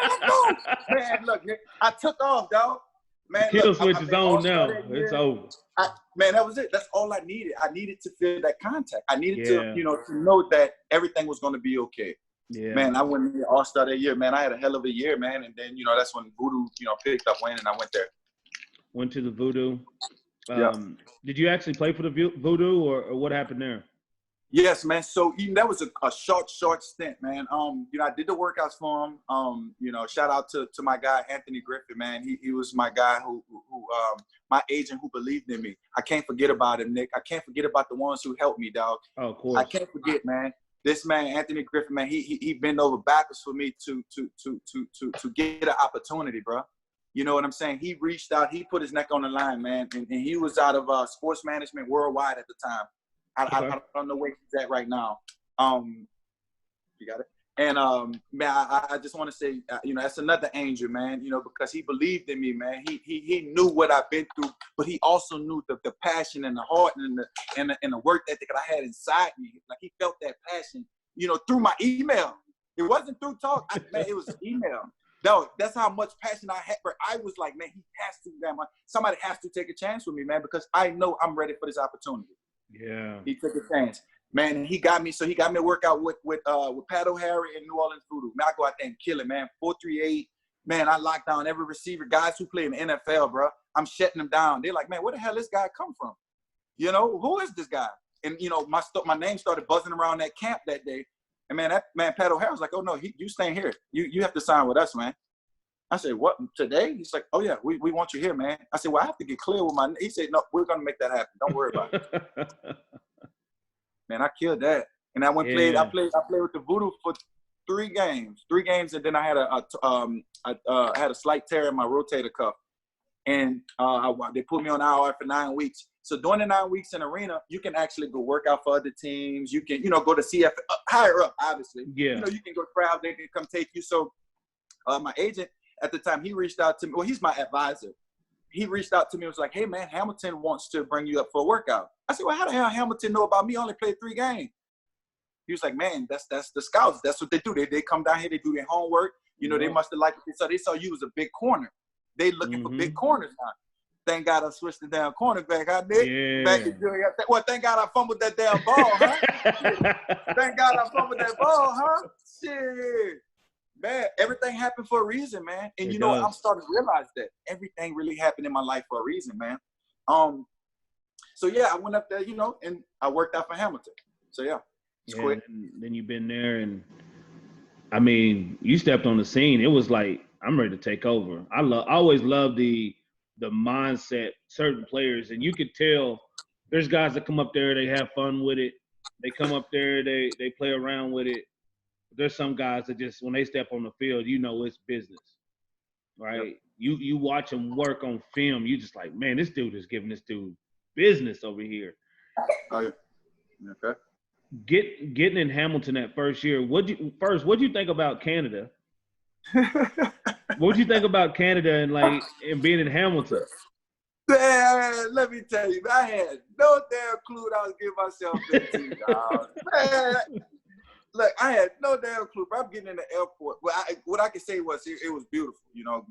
let's go. Man, look, Nick, I took off, dog. Man, the kill switch is on now. It's over. Man, that was it. That's all I needed. I needed to feel that contact. I needed to, you know, to know that everything was going to be okay. Yeah. Man, I went in the All-Star that year, man. I had a hell of a year, man. And then, you know, that's when Voodoo, you know, picked up Wayne, and I went there. Went to the Voodoo. Did you actually play for the Voodoo, or what happened there? Yes, man. So that was a short stint, man. You know, I did the workouts for him. You know, shout out to my guy Anthony Griffin, man. He was my guy who my agent who believed in me. I can't forget about him, Nick. I can't forget about the ones who helped me, dog. Oh, of course. I can't forget, man. this man, Anthony Griffin, man, he bent over backwards for me to get an opportunity, bro. You know what I'm saying? He reached out, he put his neck on the line, man, and he was out of sports management worldwide at the time. I don't know where he's at right now. You got it? And, man, I just want to say, you know, that's another angel, man, you know, because he believed in me, man. He knew what I've been through, but he also knew the passion and the heart and the work ethic that I had inside me. Like, he felt that passion, you know, through my email. It wasn't through talk, man, it was email. No, that's how much passion I had. I was like, man, he has to, man, somebody has to take a chance with me, man, because I know I'm ready for this opportunity. Yeah. He took a chance. Man, and he got me to work out with Pat O'Hara and New Orleans Voodoo. Man, I go out there and kill it, man. 4-3-8. Man, I lock down every receiver. Guys who play in the NFL, bro. I'm shutting them down. They're like, man, where the hell this guy come from? You know, who is this guy? And, you know, my name started buzzing around that camp that day. And, man, Pat O'Hara was like, oh, no, you staying here. You have to sign with us, man. I said, what, today? He's like, oh, yeah, we want you here, man. I said, well, I have to get clear with my – he said, no, we're going to make that happen. Don't worry about it. Man, I killed that. And I went played. I played with the Voodoo for 3 games. 3 games, and then I had a slight tear in my rotator cuff. And they put me on IR for 9 weeks. So during the 9 weeks in arena, you can actually go work out for other teams. You can, you know, go to CF higher up, obviously. Yeah. You know, you can go travel. They can come take you. So my agent at the time, he reached out to me. Well, he's my advisor. He reached out to me and was like, hey, man, Hamilton wants to bring you up for a workout. I said, well, how the hell Hamilton know about me? I only played 3 games. He was like, man, that's the scouts. That's what they do. They come down here. They do their homework. You know, they must have liked it. So they saw you as a big corner. They looking for big corners now. Thank God I switched the damn cornerback, huh, Nick? Yeah. Back in junior. Well, thank God I fumbled that damn ball, huh? Thank God I fumbled that ball, huh? Shit. Man, everything happened for a reason, man. And you know what? I'm starting to realize that everything really happened in my life for a reason, man. So yeah, I went up there, you know, and I worked out for Hamilton. So yeah, it's quick. And then you've been there, and I mean, you stepped on the scene. It was like, I'm ready to take over. I always love the mindset certain players, and you could tell there's guys that come up there, they have fun with it. They come up there, they play around with it. There's some guys that just, when they step on the field, you know it's business, right? Yep. You watch them work on film, you just like, man, this dude is giving this dude business over here. Oh, yeah. Okay. Getting in Hamilton that first year, what'd you think about Canada? What'd you think about Canada and being in Hamilton? Man, let me tell you, I had no damn clue what I was giving myself into, dog. Man. Look, I had no damn clue. But I'm getting in the airport. Well, what I could say was it was beautiful. You know,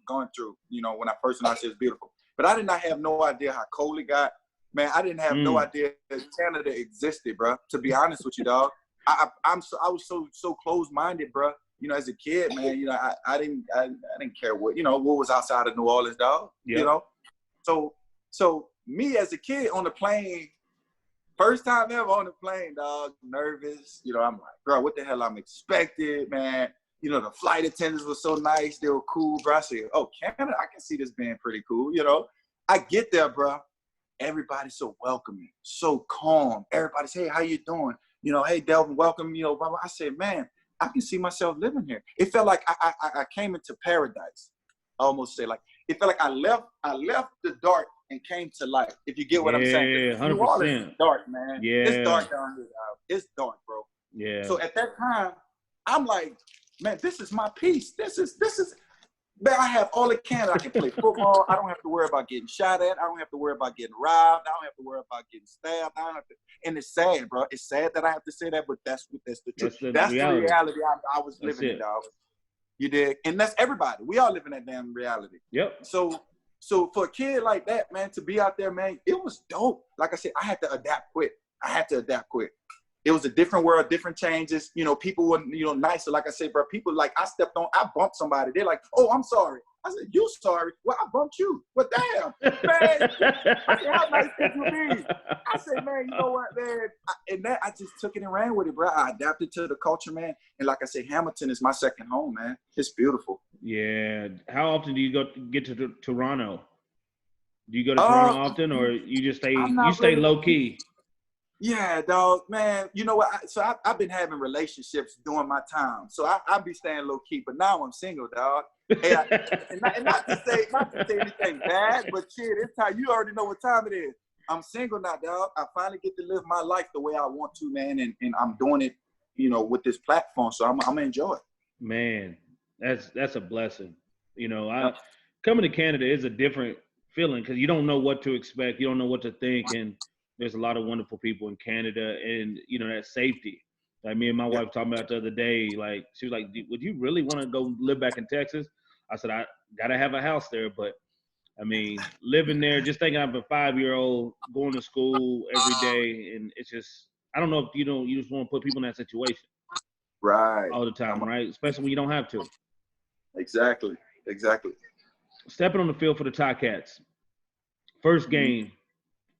going through. You know, when I first announced it was beautiful. But I did not have no idea how cold it got. Man, I didn't have no idea that Canada existed, bro. To be honest with you, dog, I was so closed-minded, bro. You know, as a kid, man. You know, I didn't care what was outside of New Orleans, dog. Yep. You know, so me as a kid on the plane. First time ever on the plane, dog, nervous. You know, I'm like, bro, what the hell I'm expected, man. You know, the flight attendants were so nice. They were cool, bro. I said, oh, Canada, I can see this being pretty cool, you know. I get there, bro. Everybody's so welcoming, so calm. Everybody's, hey, how you doing? You know, hey, Delvin, welcome. You know, blah, blah. I said, man, I can see myself living here. It felt like I came into paradise. I almost say, like, it felt like I left the dark and came to life, if you get what I'm saying. Yeah, 100%. New Orleans is dark, man. Yeah. It's dark down here, dog. It's dark, bro. Yeah. So at that time, I'm like, man, this is my peace. This is, man, I have all the Canada. I can play football. I don't have to worry about getting shot at. I don't have to worry about getting robbed. I don't have to worry about getting stabbed. I don't have to, and it's sad, bro. It's sad that I have to say that, but that's the truth. That's the reality I was living in, dog. You dig? And that's everybody. We all live in that damn reality. Yep. So for a kid like that, man, to be out there, man, it was dope. Like I said, I had to adapt quick. It was a different world, different changes. You know, people were, nicer. Like I said, bro, people like I bumped somebody. They're like, oh, I'm sorry. I said, you sorry? Well, I bumped you. Well, damn, man. I said, how nice could you be? I said, man, you know what, man? I just took it and ran with it, bro. I adapted to the culture, man. And like I said, Hamilton is my second home, man. It's beautiful. Yeah. How often do you get to Toronto? Do you go to Toronto often, or you just stay low key? Yeah, dog, man. You know what? I've been having relationships during my time, so I be staying low key. But now I'm single, dog. And not to say anything bad, but shit, it's time. You already know what time it is. I'm single now, dog. I finally get to live my life the way I want to, man, and I'm doing it, you know, with this platform. So I'm gonna enjoy it. Man, that's a blessing. You know, coming to Canada is a different feeling because you don't know what to expect. You don't know what to think, and there's a lot of wonderful people in Canada, and you know that safety. Like me and my wife talking about the other day. Like she was like, "Would you really want to go live back in Texas?" I said, "I gotta have a house there, but I mean, living there, just thinking I'm a 5-year-old going to school every day, and it's just I don't know if you just want to put people in that situation Right. all the time, right? Especially when you don't have to." Exactly. Stepping on the field for the Ticats. First game,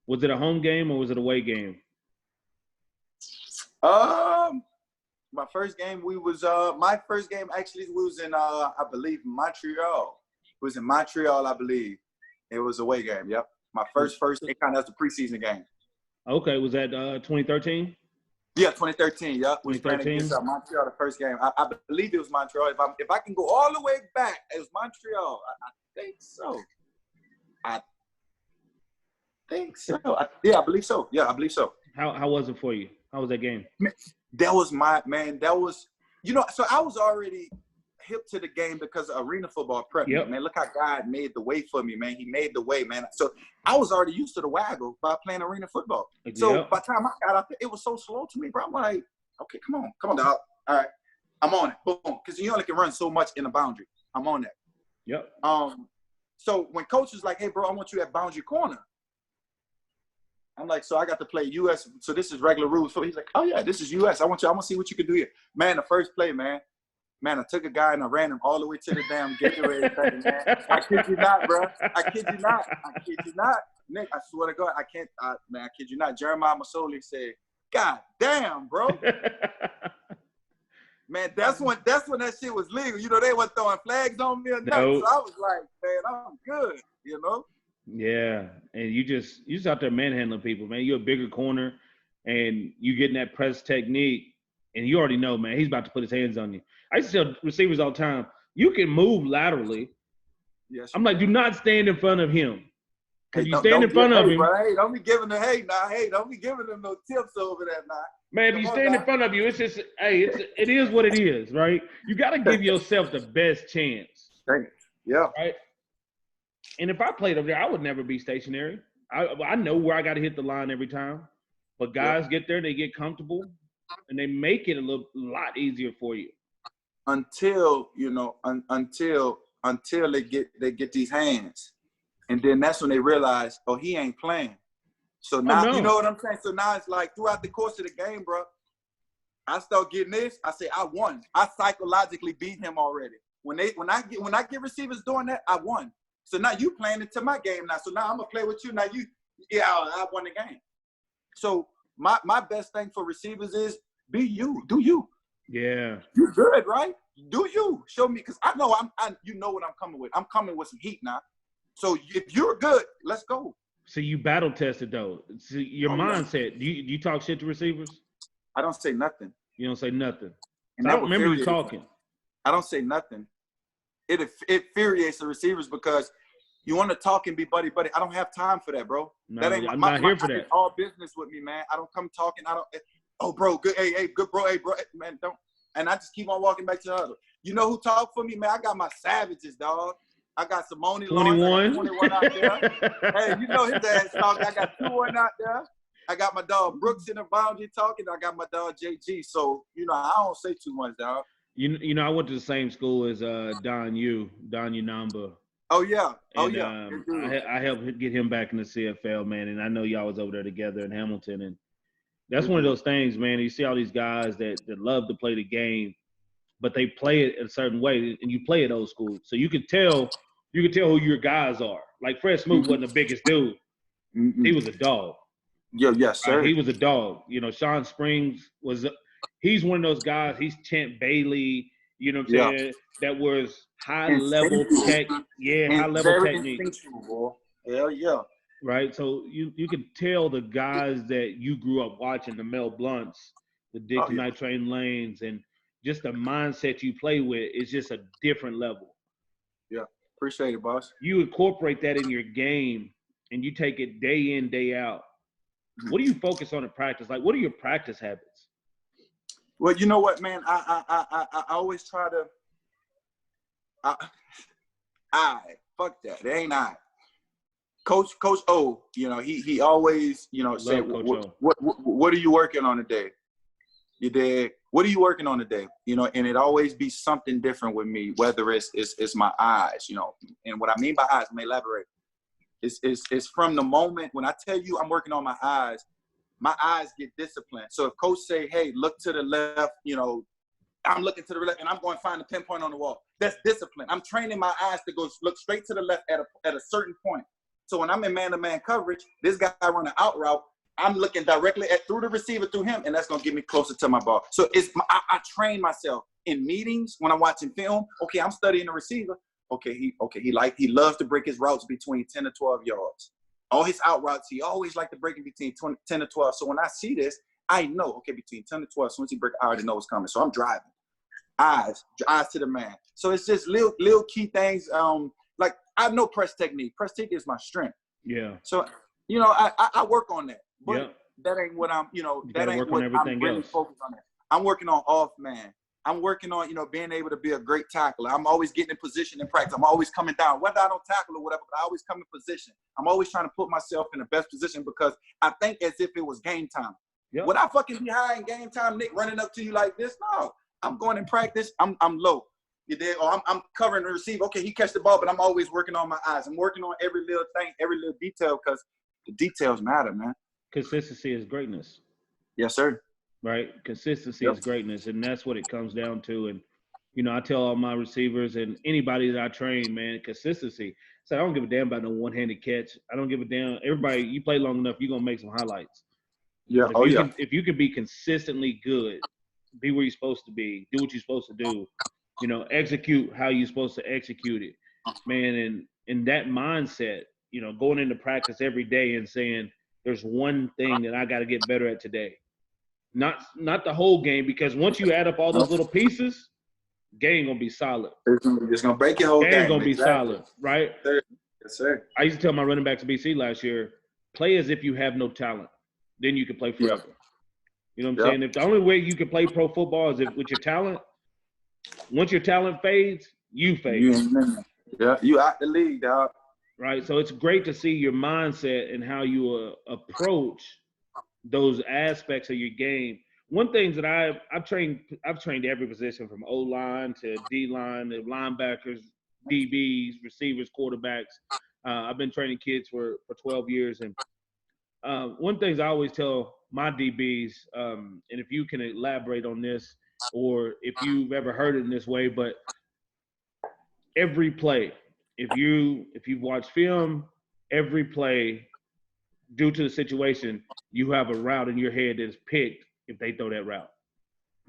was it a home game or was it a away game? My first game my first game actually was in I believe Montreal. It was in Montreal, I believe. It was a away game. Yep. My first game kind of as a preseason game. Okay, was that 2013? Yeah, 2013. Yep. We playing against Montreal the first game. I believe it was Montreal. If I can go all the way back, it was Montreal. I think so. I believe so. Yeah, I believe so. How was it for you? How was that game? That was so I was already hip to the game because of arena football prep. Yep. Man, look how God made the way for me, man. He made the way, man. So I was already used to the waggle by playing arena football. So by the time I got out there, it was so slow to me, bro. I'm like, okay, come on, dog. All right, I'm on it. Boom. Because you only can run so much in a boundary. I'm on that. Yep. So when coach was like, hey, bro, I want you at boundary corner. I'm like, so I got to play U.S. So this is regular rules. So he's like, oh yeah, this is U.S. I want to see what you can do here, man. The first play, man, I took a guy and I ran him all the way to the damn Gatorade thing, man. I kid you not, bro. I kid you not, Nick. I swear to God, I kid you not. Jeremiah Masoli said, God damn, bro. Man, that's when that shit was legal. You know, they weren't throwing flags on me or nothing. Nope. So I was like, man, I'm good. You know. Yeah, and you just out there manhandling people, man. You're a bigger corner, and you getting that press technique, and you already know, man, he's about to put his hands on you. I used to tell receivers all the time, you can move laterally. Yes. I'm like, do not stand in front of him, because you stand in front of him. Hey, don't be giving them don't be giving them no tips over there now. Man, if you stand in front of you, it's just, it is what it is, right? You got to give yourself the best chance. Yeah. Right. And if I played over there, I would never be stationary. I know where I got to hit the line every time. But guys get there, they get comfortable, and they make it a lot easier for you. Until they get these hands, and then that's when they realize, oh, he ain't playing. So now you know what I'm saying. So now it's like throughout the course of the game, bro, I start getting this. I say I won. I psychologically beat him already. When I get receivers doing that, I won. So now you playing into my game now. So now I'm gonna play with you. Now I won the game. So my best thing for receivers is be you. Do you? Yeah. You good, right? Do you show me? Because I know you know what I'm coming with. I'm coming with some heat now. So if you're good, let's go. So you battle tested though. So your mindset. Do you talk shit to receivers? I don't say nothing. You don't say nothing. So I don't remember you talking. I don't say nothing. It infuriates the receivers because you want to talk and be buddy. I don't have time for that, bro. No, I'm not here for that. It's all business with me, man. I don't come talking. Oh, bro, good. Hey, good, bro. Hey, bro, man, don't. And I just keep on walking back to the other. You know who talk for me, man? I got my savages, dog. I got Simone 21. 21 out there. Hey, you know his ass talking. I got 2-1 out there. I got my dog Brooks in the boundary talking. I got my dog JG. So, I don't say too much, dog. You know, I went to the same school as Don Unamba. Oh, yeah. I helped get him back in the CFL, man. And I know y'all was over there together in Hamilton. And that's one of those things, man. You see all these guys that love to play the game, but they play it a certain way, and you play it old school. So you could tell who your guys are. Like Fred Smoot wasn't the biggest dude. He was a dog. Yeah, yes, sir. Right? He was a dog. Sean Springs he's one of those guys. He's Champ Bailey, you know what I'm saying? That was high level tech. Yeah, high level technique. Hell yeah. right? So you can tell the guys that you grew up watching, the Mel Blunts, the Dick Oh, yeah. Night Train Lanes, and just the mindset you play with is just a different level. Yeah. Appreciate it, boss. You incorporate that in your game, and you take it day in, day out. What do you focus on in practice? Like, what are your practice habits? Well, you know what, man? I always try to. Fuck that. It ain't I. Coach O, you know, he always, you know, say, what are you working on today? You dig? What are you working on today? You know, and it always be something different with me, whether it's my eyes, you know. And what I mean by eyes, I may elaborate. It's from the moment when I tell you I'm working on my eyes get disciplined. So if coach say, hey, look to the left, you know, I'm looking to the left and I'm going to find a pinpoint on the wall. That's discipline. I'm training my eyes to go look straight to the left at a certain point. So when I'm in man-to-man coverage, this guy run an out route, I'm looking directly through the receiver through him, and that's going to get me closer to my ball. So I train myself in meetings when I'm watching film. Okay, I'm studying the receiver. He loves to break his routes between 10 to 12 yards. All his out routes, he always like to break it between 10 to 12. So when I see this, I know, okay, between 10 to 12, as soon as he break, I already know what's coming. So I'm driving. Eyes to the man. So it's just little key things. Like I know press technique. Press technique is my strength. Yeah. So, you know, I work on that. But yeah. that ain't what I'm, you know, that ain't what I'm really focused on. That. I'm working on off man. I'm working on, you know, being able to be a great tackler. I'm always getting in position in practice. I'm always coming down. Whether I don't tackle or whatever, but I always come in position. I'm always trying to put myself in the best position because I think as if it was game time. Yep. Would I fucking be high in game time, Nick, running up to you like this? No. I'm going in practice. I'm low. You did? Or I'm covering the receiver. Okay, he catch the ball, but I'm always working on my eyes. I'm working on every little thing, every little detail because the details matter, man. Consistency is greatness. Yes, sir. Right? Consistency is greatness, and that's what it comes down to. And, you know, I tell all my receivers and anybody that I train, man, consistency. So I don't give a damn about no one-handed catch. I don't give a damn. Everybody, you play long enough, you're going to make some highlights. Yeah, if you can be consistently good, be where you're supposed to be, do what you're supposed to do, you know, execute how you're supposed to execute it, man. And in that mindset, you know, going into practice every day and saying, there's one thing that I got to get better at today. Not the whole game, because once you add up all those little pieces, game going to be solid. It's going to break your whole game. Game going to be solid, right? Yes, sir. I used to tell my running backs at BC last year, play as if you have no talent. Then you can play forever. Yeah. You know what I'm saying? If the only way you can play pro football is with your talent, once your talent fades, you fade. Yeah, you out the league, dog. Right? So it's great to see your mindset and how you approach those aspects of your game. One thing that I've trained every position from O-line to D-line to linebackers, DBs, receivers, quarterbacks. I've been training kids for 12 years. And one thing I always tell my DBs, and if you can elaborate on this, or if you've ever heard it in this way, but every play, if you've watched film, every play, due to the situation, you have a route in your head that's picked if they throw that route.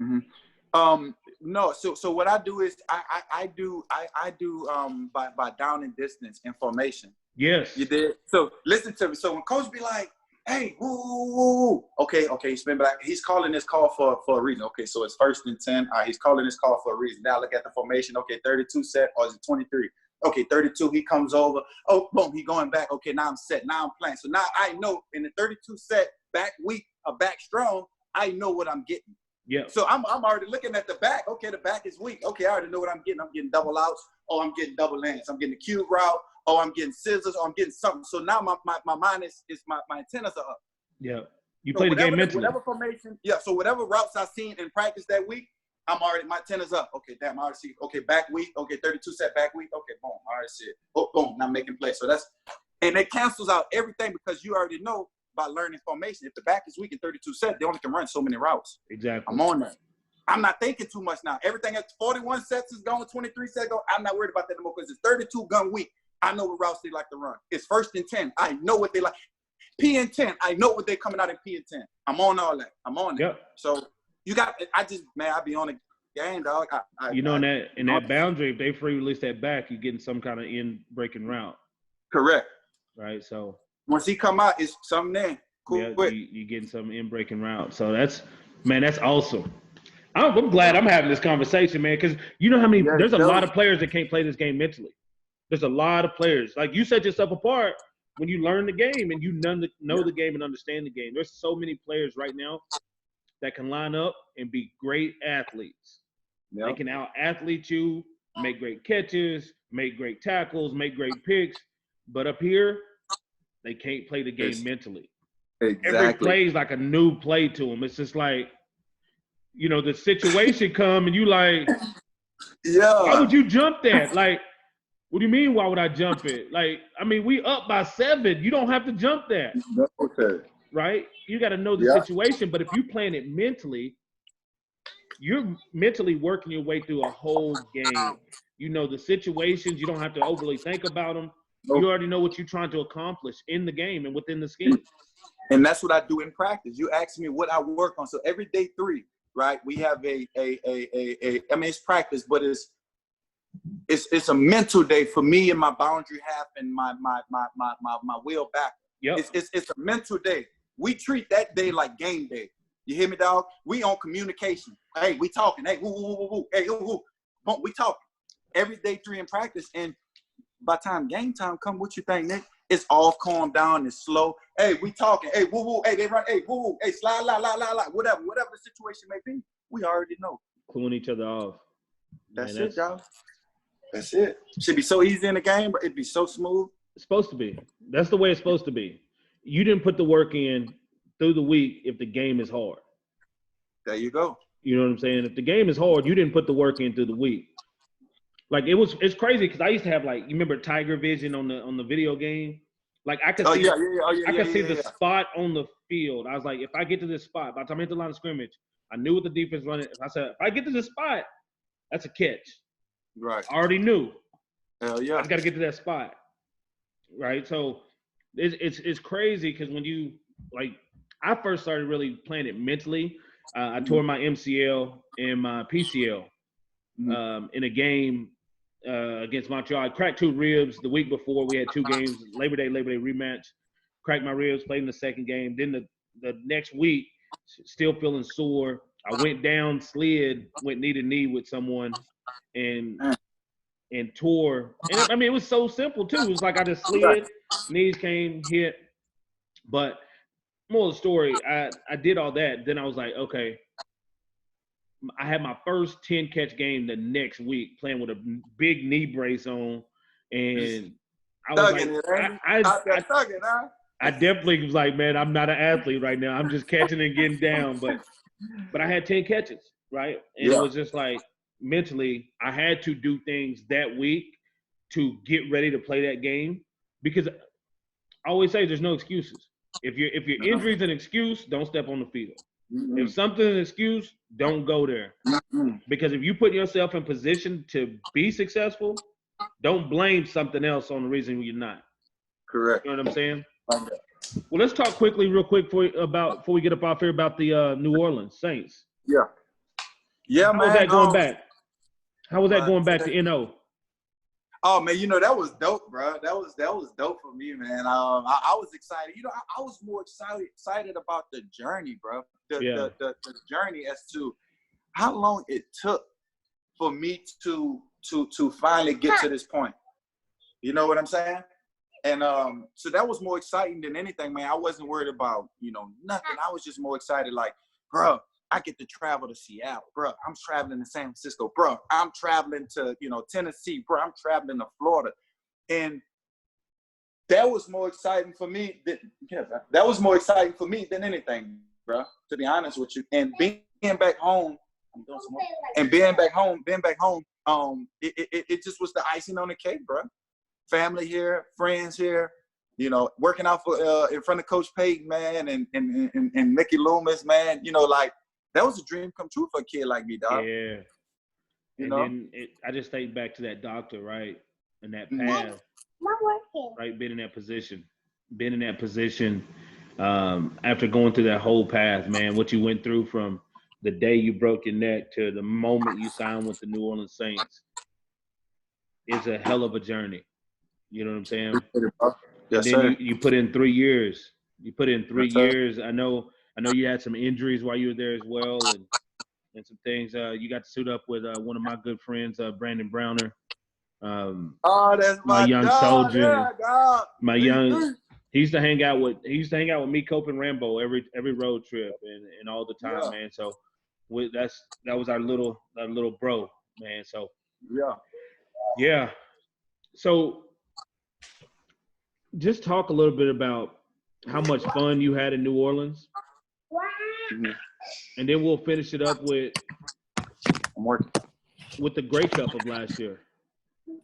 Mm-hmm. No, so what I do is I do by down and distance and formation. Yes. You did. So listen to me. So when coach be like, hey, woo, okay, spin back. He's calling this call for a reason. Okay, so it's 1st and 10. He's calling this call for a reason. Now look at the formation. Okay, 32 set, or is it 23? Okay, 32, he comes over. Oh, boom, he going back. Okay, now I'm set. Now I'm playing. So now I know in the 32 set, back weak or back strong, I know what I'm getting. Yeah. So I'm already looking at the back. Okay, the back is weak. Okay, I already know what I'm getting. I'm getting double outs, or I'm getting double ends. I'm getting a cube route, or I'm getting scissors, or I'm getting something. So now my mind is my antennas are up. Yeah. You play the game mentally. Whatever formation. Yeah. So whatever routes I seen in practice that week, I'm already, my antennas up. Okay, damn, I already see. Okay, back week. Okay, 32 set back week. Okay, boom, I already see it. Oh, boom, now I'm making plays. So and it cancels out everything because you already know by learning formation. If the back is weak in 32 set, they only can run so many routes. Exactly. I'm on that. I'm not thinking too much now. Everything at 41 sets is going, 23 sets go. I'm not worried about that anymore because it's 32 gun week. I know what routes they like to run. It's 1st and 10. I know what they like. P and 10. I know what they're coming out in P and 10. I'm on all that. I'm on it. Yep. So you got. I be on the game, dog. In that boundary, if they free release that back, you're getting some kind of in breaking route. Correct. Right. So Once he come out, it's something there. Cool. Yeah, you getting some in-breaking route. So that's awesome. I'm glad I'm having this conversation, man, because you know how many there's a lot of players that can't play this game mentally. There's a lot of players. Like, you set yourself apart when you learn the game and you know the game and understand the game. There's so many players right now that can line up and be great athletes. Yep. They can out-athlete you, make great catches, make great tackles, make great picks. But up here, they can't play the game mentally. Exactly. Every play is like a new play to them. It's just like, you know, the situation come and you like, yeah. Why would you jump that? Like, what do you mean, why would I jump it? Like, I mean, we up by 7. You don't have to jump that. Okay. Right? You got to know the situation. But if you plan it mentally, you're mentally working your way through a whole game. You know the situations. You don't have to overly think about them. Nope. You already know what you're trying to accomplish in the game and within the scheme. And that's what I do in practice. You ask me what I work on. So every day 3, right? We have I mean, it's practice, but it's a mental day for me and my boundary half and my wheel back. Yep. It's a mental day. We treat that day like game day. You hear me, dog? We on communication. Hey, we talking. Hey, woo, woo, woo, woo. Hey, woo, woo. We talking. Every day 3 in practice. And by the time game time come, what you think, Nick? It's all calm down. It's slow. Hey, we talking. Hey, woo, woo. Hey, they run. Hey, woo, woo. Hey, slide, la, la, la, la. Whatever the situation may be, we already know. Cooling each other off. That's it, y'all. That's it. Should be so easy in the game, but it'd be so smooth. It's supposed to be. That's the way it's supposed to be. You didn't put the work in through the week if the game is hard. There you go. You know what I'm saying? If the game is hard, you didn't put the work in through the week. Like, it's crazy because I used to have, like, you remember Tiger Vision on the video game? Like, I could see I could see the spot on the field. I was like, if I get to this spot, by the time I hit the line of scrimmage, I knew what the defense running. I said, if I get to this spot, that's a catch. Right. I already knew. Hell yeah. I just got to get to that spot. Right? So it's crazy because when you, like, I first started really playing it mentally. I tore my MCL and my PCL in a game against Montreal. I cracked 2 ribs the week before. We had 2 games, Labor Day rematch. Cracked my ribs, played in the second game. Then the next week, still feeling sore. I went down, slid, went knee to knee with someone, and tore. And I mean, it was so simple too. It was like I just slid, knees came, hit. But moral of the story, I did all that. Then I was like, okay. I had my first 10-catch game the next week, playing with a big knee brace on, and I was like, I definitely was like, man, I'm not an athlete right now. I'm just catching and getting down, but I had 10 catches, right? And it was just like mentally, I had to do things that week to get ready to play that game, because I always say there's no excuses. If your injury's an excuse, don't step on the field. Mm-hmm. If something's an excuse, don't go there. Mm-hmm. Because if you put yourself in position to be successful, don't blame something else on the reason you're not. Correct. You know what I'm saying? Well, let's talk real quick before we get up off here about the New Orleans Saints. Yeah. Yeah, man. How was that going back? How was that going back to NO? Oh man, you know, that was dope, bro. That was dope for me, man. I was excited. You know, I was more excited about the journey, bro. The journey as to how long it took for me to finally get to this point. You know what I'm saying? And so that was more exciting than anything, man. I wasn't worried about, you know, nothing. I was just more excited, like, bro, I get to travel to Seattle, bro. I'm traveling to San Francisco, bro. I'm traveling to, you know, Tennessee, bro. I'm traveling to Florida. And that was more exciting for me than anything, bro, to be honest with you. And being back home, it just was the icing on the cake, bro. Family here, friends here, you know, working out for in front of Coach Payton, man, and Mickey Loomis, man. You know, like, that was a dream come true for a kid like me, dog. Yeah. You know? Then I just think back to that doctor, right, and that path, right, being in that position, after going through that whole path, man, what you went through from the day you broke your neck to the moment you signed with the New Orleans Saints is a hell of a journey. You know what I'm saying? And Yes, then sir. you put in 3 years. You put in 3 Yes, sir. years. I know you had some injuries while you were there as well, and some things. You got to suit up with one of my good friends, Brandon Browner. Oh, that's my young dog. soldier. Yeah, dog. He used to hang out with me, Cope, and Rambo every road trip and all the time, man. So that was our little bro, man. So yeah. So just talk a little bit about how much fun you had in New Orleans, and then we'll finish it up with the Grey Cup of last year.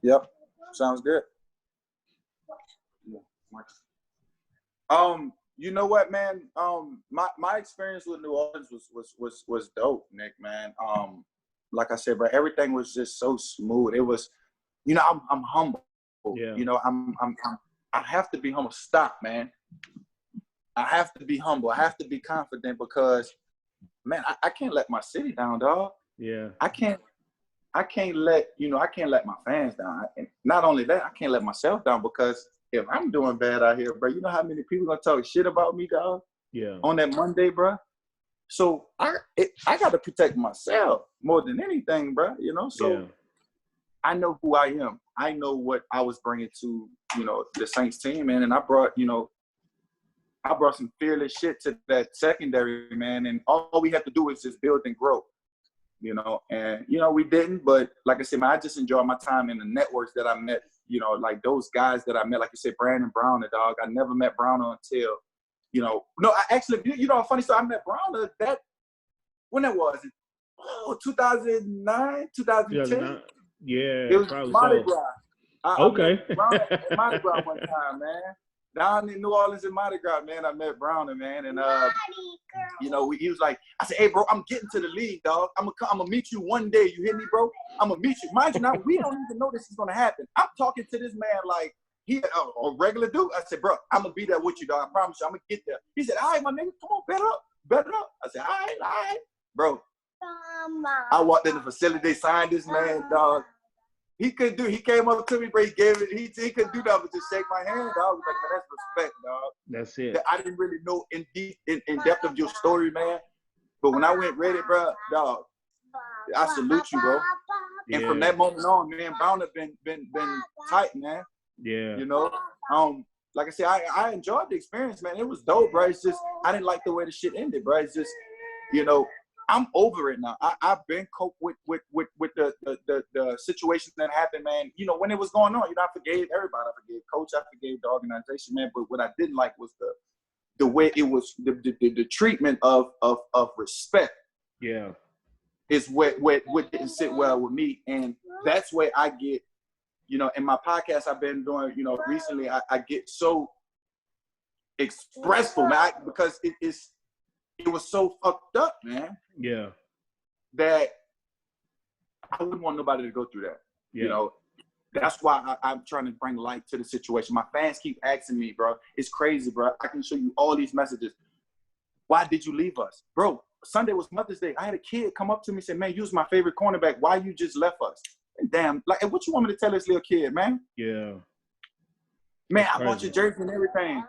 Yep, sounds good. You know what, man? My experience with New Orleans was dope, Nick, man. Like I said, bro, everything was just so smooth. It was, you know, I'm humble. Yeah. You know, I have to be humble. Stop, man. I have to be humble. I have to be confident because, man, I can't let my city down, dog. Yeah. I can't let my fans down. And not only that, I can't let myself down because if I'm doing bad out here, bro, you know how many people gonna talk shit about me, dog? Yeah. On that Monday, bro. So I got to protect myself more than anything, bro. You know, so yeah. I know who I am. I know what I was bringing to, you know, the Saints team, man. And I brought some fearless shit to that secondary, man. And all we have to do is just build and grow, you know. And, you know, we didn't. But like I said, man, I just enjoy my time in the networks that I met, you know, like those guys that I met, like you said, Brandon Brown, the dog. I never met Brown until, you know, no, I actually, you know, funny story, I met Brown when that was it? Oh, 2009, 2010? Yeah, it was Mardi Gras. Okay. I met Brown at Mardi Gras one time, man. Down in New Orleans in Mardi Gras, man, I met Browner, man. And, you know, he was like, I said, hey, bro, I'm getting to the league, dog. I'm gonna meet you one day. You hear me, bro? I'm going to meet you. Mind you, now, we don't even know this is going to happen. I'm talking to this man like he a regular dude. I said, bro, I'm going to be there with you, dog. I promise you, I'm going to get there. He said, all right, my nigga, come on, bet up. I said, all right. Bro, I walked in the facility. They signed this man, dog. He came up to me, bro. He couldn't do that but just shake my hand, dog. I was like, man, that's respect, dog. That's it. I didn't really know in depth of your story, man. But when I went ready, bro, dog, I salute you, bro. Yeah. And from that moment on, man, Brown have been tight, man. Yeah. You know, like I said, I enjoyed the experience, man. It was dope, bro. It's just I didn't like the way the shit ended, bro. It's just, you know, I'm over it now. I've been coped with the situation that happened, man. You know, when it was going on, you know, I forgave everybody. I forgave coach. I forgave the organization, man. But what I didn't like was the way it was, the treatment of respect. Yeah. Is what didn't sit well with me. And that's where I get, you know, in my podcast I've been doing, you know, recently, I get so expressful, man, because it was so fucked up, man. Yeah. That I wouldn't want nobody to go through that. Yeah. You know, that's why I'm trying to bring light to the situation. My fans keep asking me, bro, it's crazy, bro. I can show you all these messages. Why did you leave us? Bro, Sunday was Mother's Day. I had a kid come up to me and say, man, you was my favorite cornerback. Why you just left us? And damn, like, what you want me to tell this little kid, man? Yeah. Man, I bought your jersey and everything.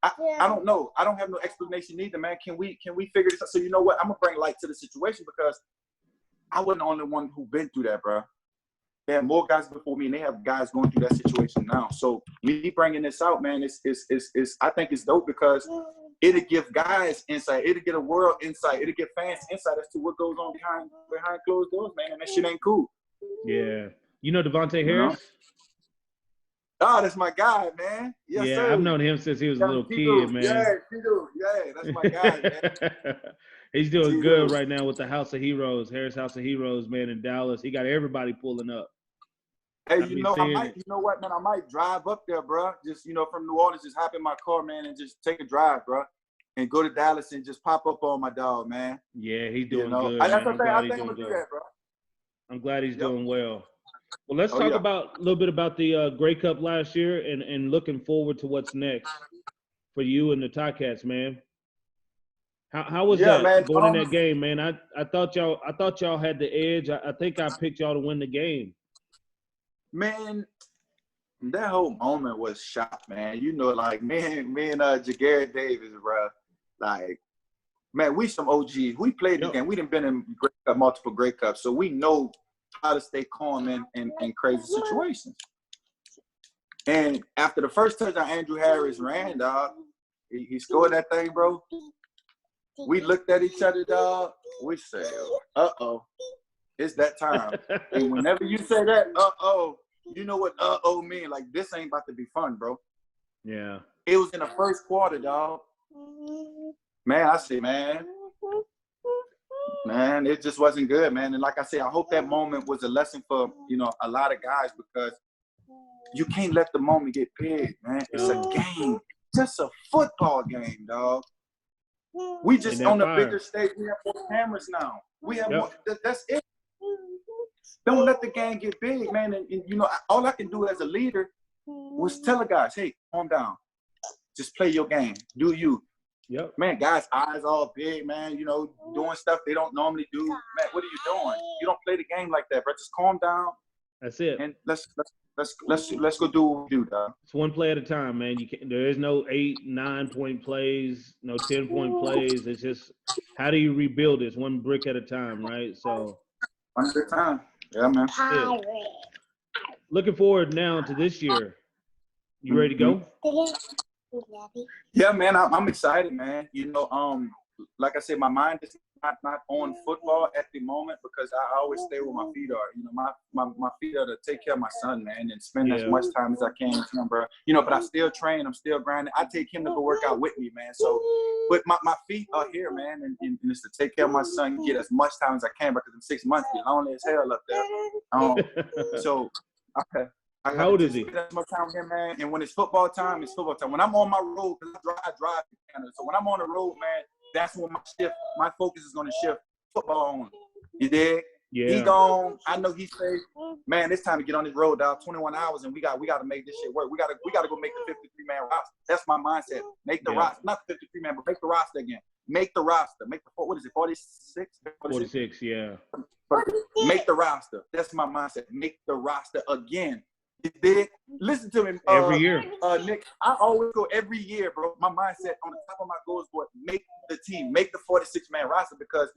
I don't know. I don't have no explanation either, man. Can we figure this out? So you know what? I'm gonna bring light to the situation because I wasn't the only one who been through that, bro. There are more guys before me, and they have guys going through that situation now. So me bringing this out, man, is I think it's dope because it'll give guys insight. It'll get a world insight. It'll give fans insight as to what goes on behind closed doors, man. And that shit ain't cool. Yeah. You know Devontae Harris? Oh, that's my guy, man. Yes, yeah, sir. I've known him since he was a little kid, man. Yeah, that's my guy, man. He's doing good right now with the House of Heroes, Harris House of Heroes, man, in Dallas. He got everybody pulling up. Hey, you know what, man? I might drive up there, bro. Just, you know, from New Orleans, just hop in my car, man, and just take a drive, bro. And go to Dallas and just pop up on my dog, man. Yeah, he's doing good. I think I'm gonna do that, bro. I'm glad he's doing well. Well, let's talk about a little bit about the Grey Cup last year and looking forward to what's next for you and the Ticats, man. How was that, man, going in that game, man? I thought y'all had the edge. I think I picked y'all to win the game. Man, That whole moment was shot, man. You know, like me and Jagger Davis, bro. Like, man, we some OGs. We played this game. We done been in multiple Grey Cups, so we know how to stay calm in crazy situations. And after the first touchdown Andrew Harris ran, dog, he scored that thing, bro. We looked at each other, dog. We said, uh-oh, it's that time. And whenever you say that, uh-oh, you know what uh-oh mean. Like, this ain't about to be fun, bro. Yeah. It was in the first quarter, dog. Man, I say, man, it just wasn't good, man. And like I said, I hope that moment was a lesson for, you know, a lot of guys, because you can't let the moment get big, man. It's a game. Just a football game, dog. We just on a bigger stage. We have more cameras now. We have more. That's it. Don't let the game get big, man. And you know, all I can do as a leader was tell the guys, hey, calm down. Just play your game. Do you. Yep. Man, guys' eyes all big, man. You know, doing stuff they don't normally do. Man, what are you doing? You don't play the game like that, bro. Just calm down. That's it. And let's go do what we do, dog. It's one play at a time, man. You can't. There is no 8, 9-point plays, no 10-point plays. It's just how do you rebuild this one brick at a time, right? So one at a time. Yeah, man. Yeah. Looking forward now to this year. You ready to go? Yeah, man. I'm excited, man. You know, like I said, my mind is not on football at the moment, because I always stay where my feet are. You know, my feet are to take care of my son, man, and spend as much time as I can with him, bro. You know, but I still train. I'm still grinding. I take him to go work out with me, man. So, but my feet are here, man, and it's to take care of my son, get as much time as I can, because in 6 months, be lonely as hell up there. So, okay. How old is he? As much time with him, man. And when it's football time, it's football time. When I'm on my road, because I drive to Canada, so when I'm on the road, man, that's when my focus is going to shift football on. You dig? Yeah. He gone. I know he said, man, it's time to get on this road, dog. 21 hours, and we got to make this shit work. We got to go make the 53-man roster. That's my mindset. Make the roster, not the 53-man, but make the roster again. Make the roster. Make the what is it? 46. 46. Yeah. Make the roster. That's my mindset. Make the roster again. You dig? Listen to me. Every year. Nick, I always go every year, bro. My mindset on the top of my goals was make the team, make the 46-man roster, because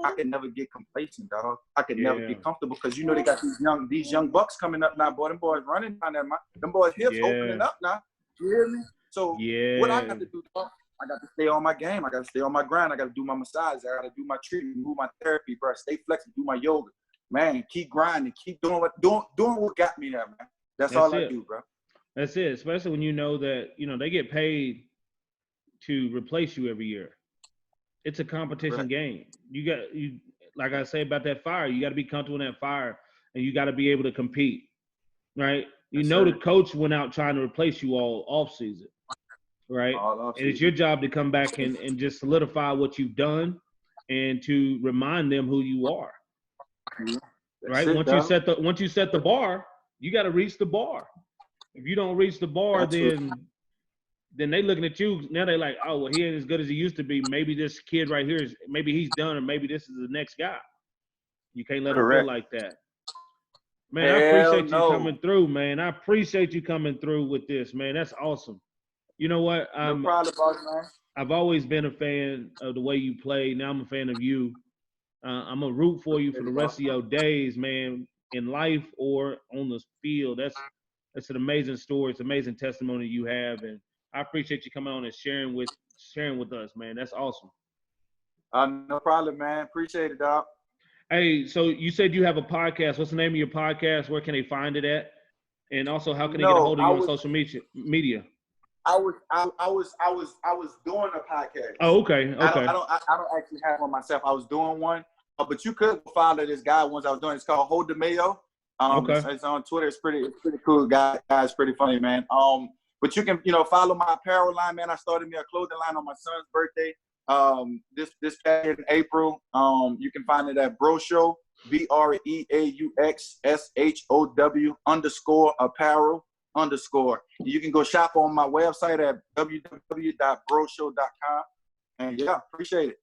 I can never get complacent, dog. I can never get comfortable, because you know they got these young bucks coming up now, boy. Them boys running down there, them boys hips opening up now. You hear me? So what I got to do, dog? I got to stay on my game. I got to stay on my grind. I got to do my massage. I got to do my treatment, move my therapy, bro. Stay flexible, do my yoga, man. Keep grinding, keep doing what got me there, man. That's all I do, bro. That's it, especially when you know that, you know, they get paid to replace you every year. It's a competition game. You like I say about that fire, you got to be comfortable in that fire, and you got to be able to compete, right? You know, the coach went out trying to replace you all off season, right? And it's your job to come back and just solidify what you've done and to remind them who you are, right? Once you set the bar, you got to reach the bar. If you don't reach the bar, then they looking at you. Now they're like, oh, well, he ain't as good as he used to be. Maybe this kid right here maybe he's done, or maybe this is the next guy. You can't let him feel like that. Man, I appreciate you coming through, man. I appreciate you coming through with this, man. That's awesome. You know what? No problem, boss, man. I've always been a fan of the way you play. Now I'm a fan of you. I'm going to root for you for the rest of your days, man. In life or on the field. That's an amazing story. It's an amazing testimony you have, and I appreciate you coming on and sharing with us, man. That's awesome. No problem, man. Appreciate it, dog. Hey, so you said you have a podcast. What's the name of your podcast? Where can they find it at? And also, how can they get a hold of you on social media? I was doing a podcast. Oh, okay. I don't actually have one myself. I was doing one. But you could follow this guy once I was doing. It's called Hold the Mayo. It's on Twitter. It's pretty cool. Guy's pretty funny, man. But you can, follow my apparel line, man. I started me a clothing line on my son's birthday. This past in April. You can find it at Breaux Show, BREAUXSHOW_apparel_. You can go shop on my website at www.broadshow.com. And yeah, appreciate it.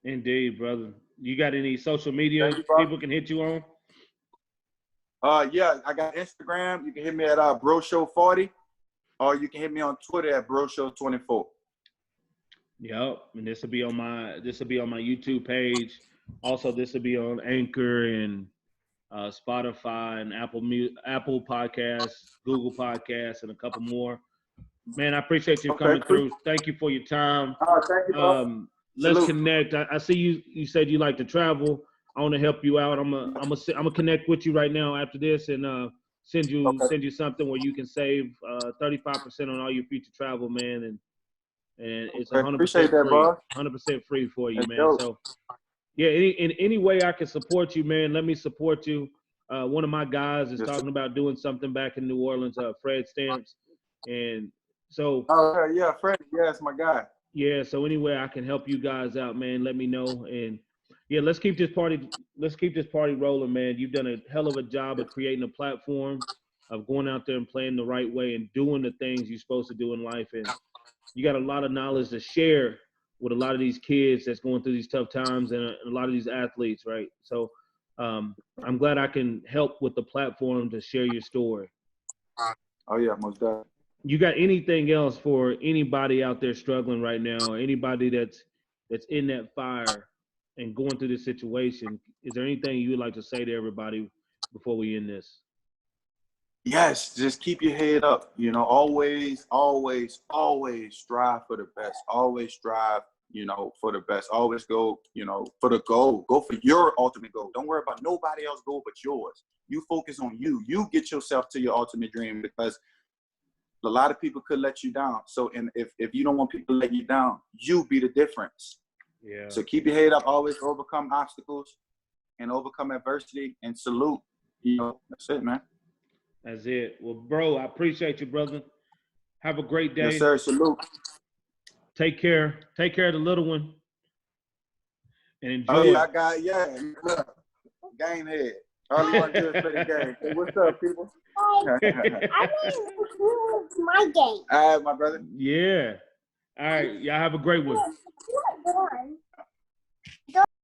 Indeed, brother. You got any social media people can hit you on? Yeah, I got Instagram. You can hit me at BroShow40, or you can hit me on Twitter at BroShow24. Yep, and this will be on my YouTube page. Also, this will be on Anchor and Spotify and Apple Podcasts, Google Podcasts, and a couple more. Man, I appreciate you coming through. Thank you for your time. Thank you, bro. Let's connect. I see you said you like to travel. I want to help you out. I'm gonna connect with you right now after this and send you something where you can save 35% on all your future travel, man. And it's 100% free. 100% free for you, man. Dope. So yeah, in any way I can support you, man, let me support you. One of my guys is talking about doing something back in New Orleans, Fred Stamps. And so yeah, Fred, yeah, it's my guy. Yeah, so anyway I can help you guys out, man, let me know. And yeah, let's keep this party rolling, man. You've done a hell of a job of creating a platform, of going out there and playing the right way and doing the things you're supposed to do in life. And you got a lot of knowledge to share with a lot of these kids that's going through these tough times and a lot of these athletes, right? So I'm glad I can help with the platform to share your story. Oh yeah, most definitely. You got anything else for anybody out there struggling right now, or anybody that's in that fire and going through this situation? Is there anything you would like to say to everybody before we end this? Yes, just keep your head up. You know, always strive for the best. Always strive, for the best. Always go, for the goal. Go for your ultimate goal. Don't worry about nobody else's goal but yours. You focus on you. You get yourself to your ultimate dream, because a lot of people could let you down. So, and if you don't want people to let you down, you be the difference. Yeah. So keep your head up. Always overcome obstacles and overcome adversity and salute. That's it, man. That's it. Well, bro, I appreciate you, brother. Have a great day. Yes, sir. Salute. Take care. Take care of the little one. And enjoy. Oh, yeah, I got, game head. All you want to do is play the game. Hey, what's up, people? I mean, my game. All right, my brother. Yeah. All right. Y'all have a great one.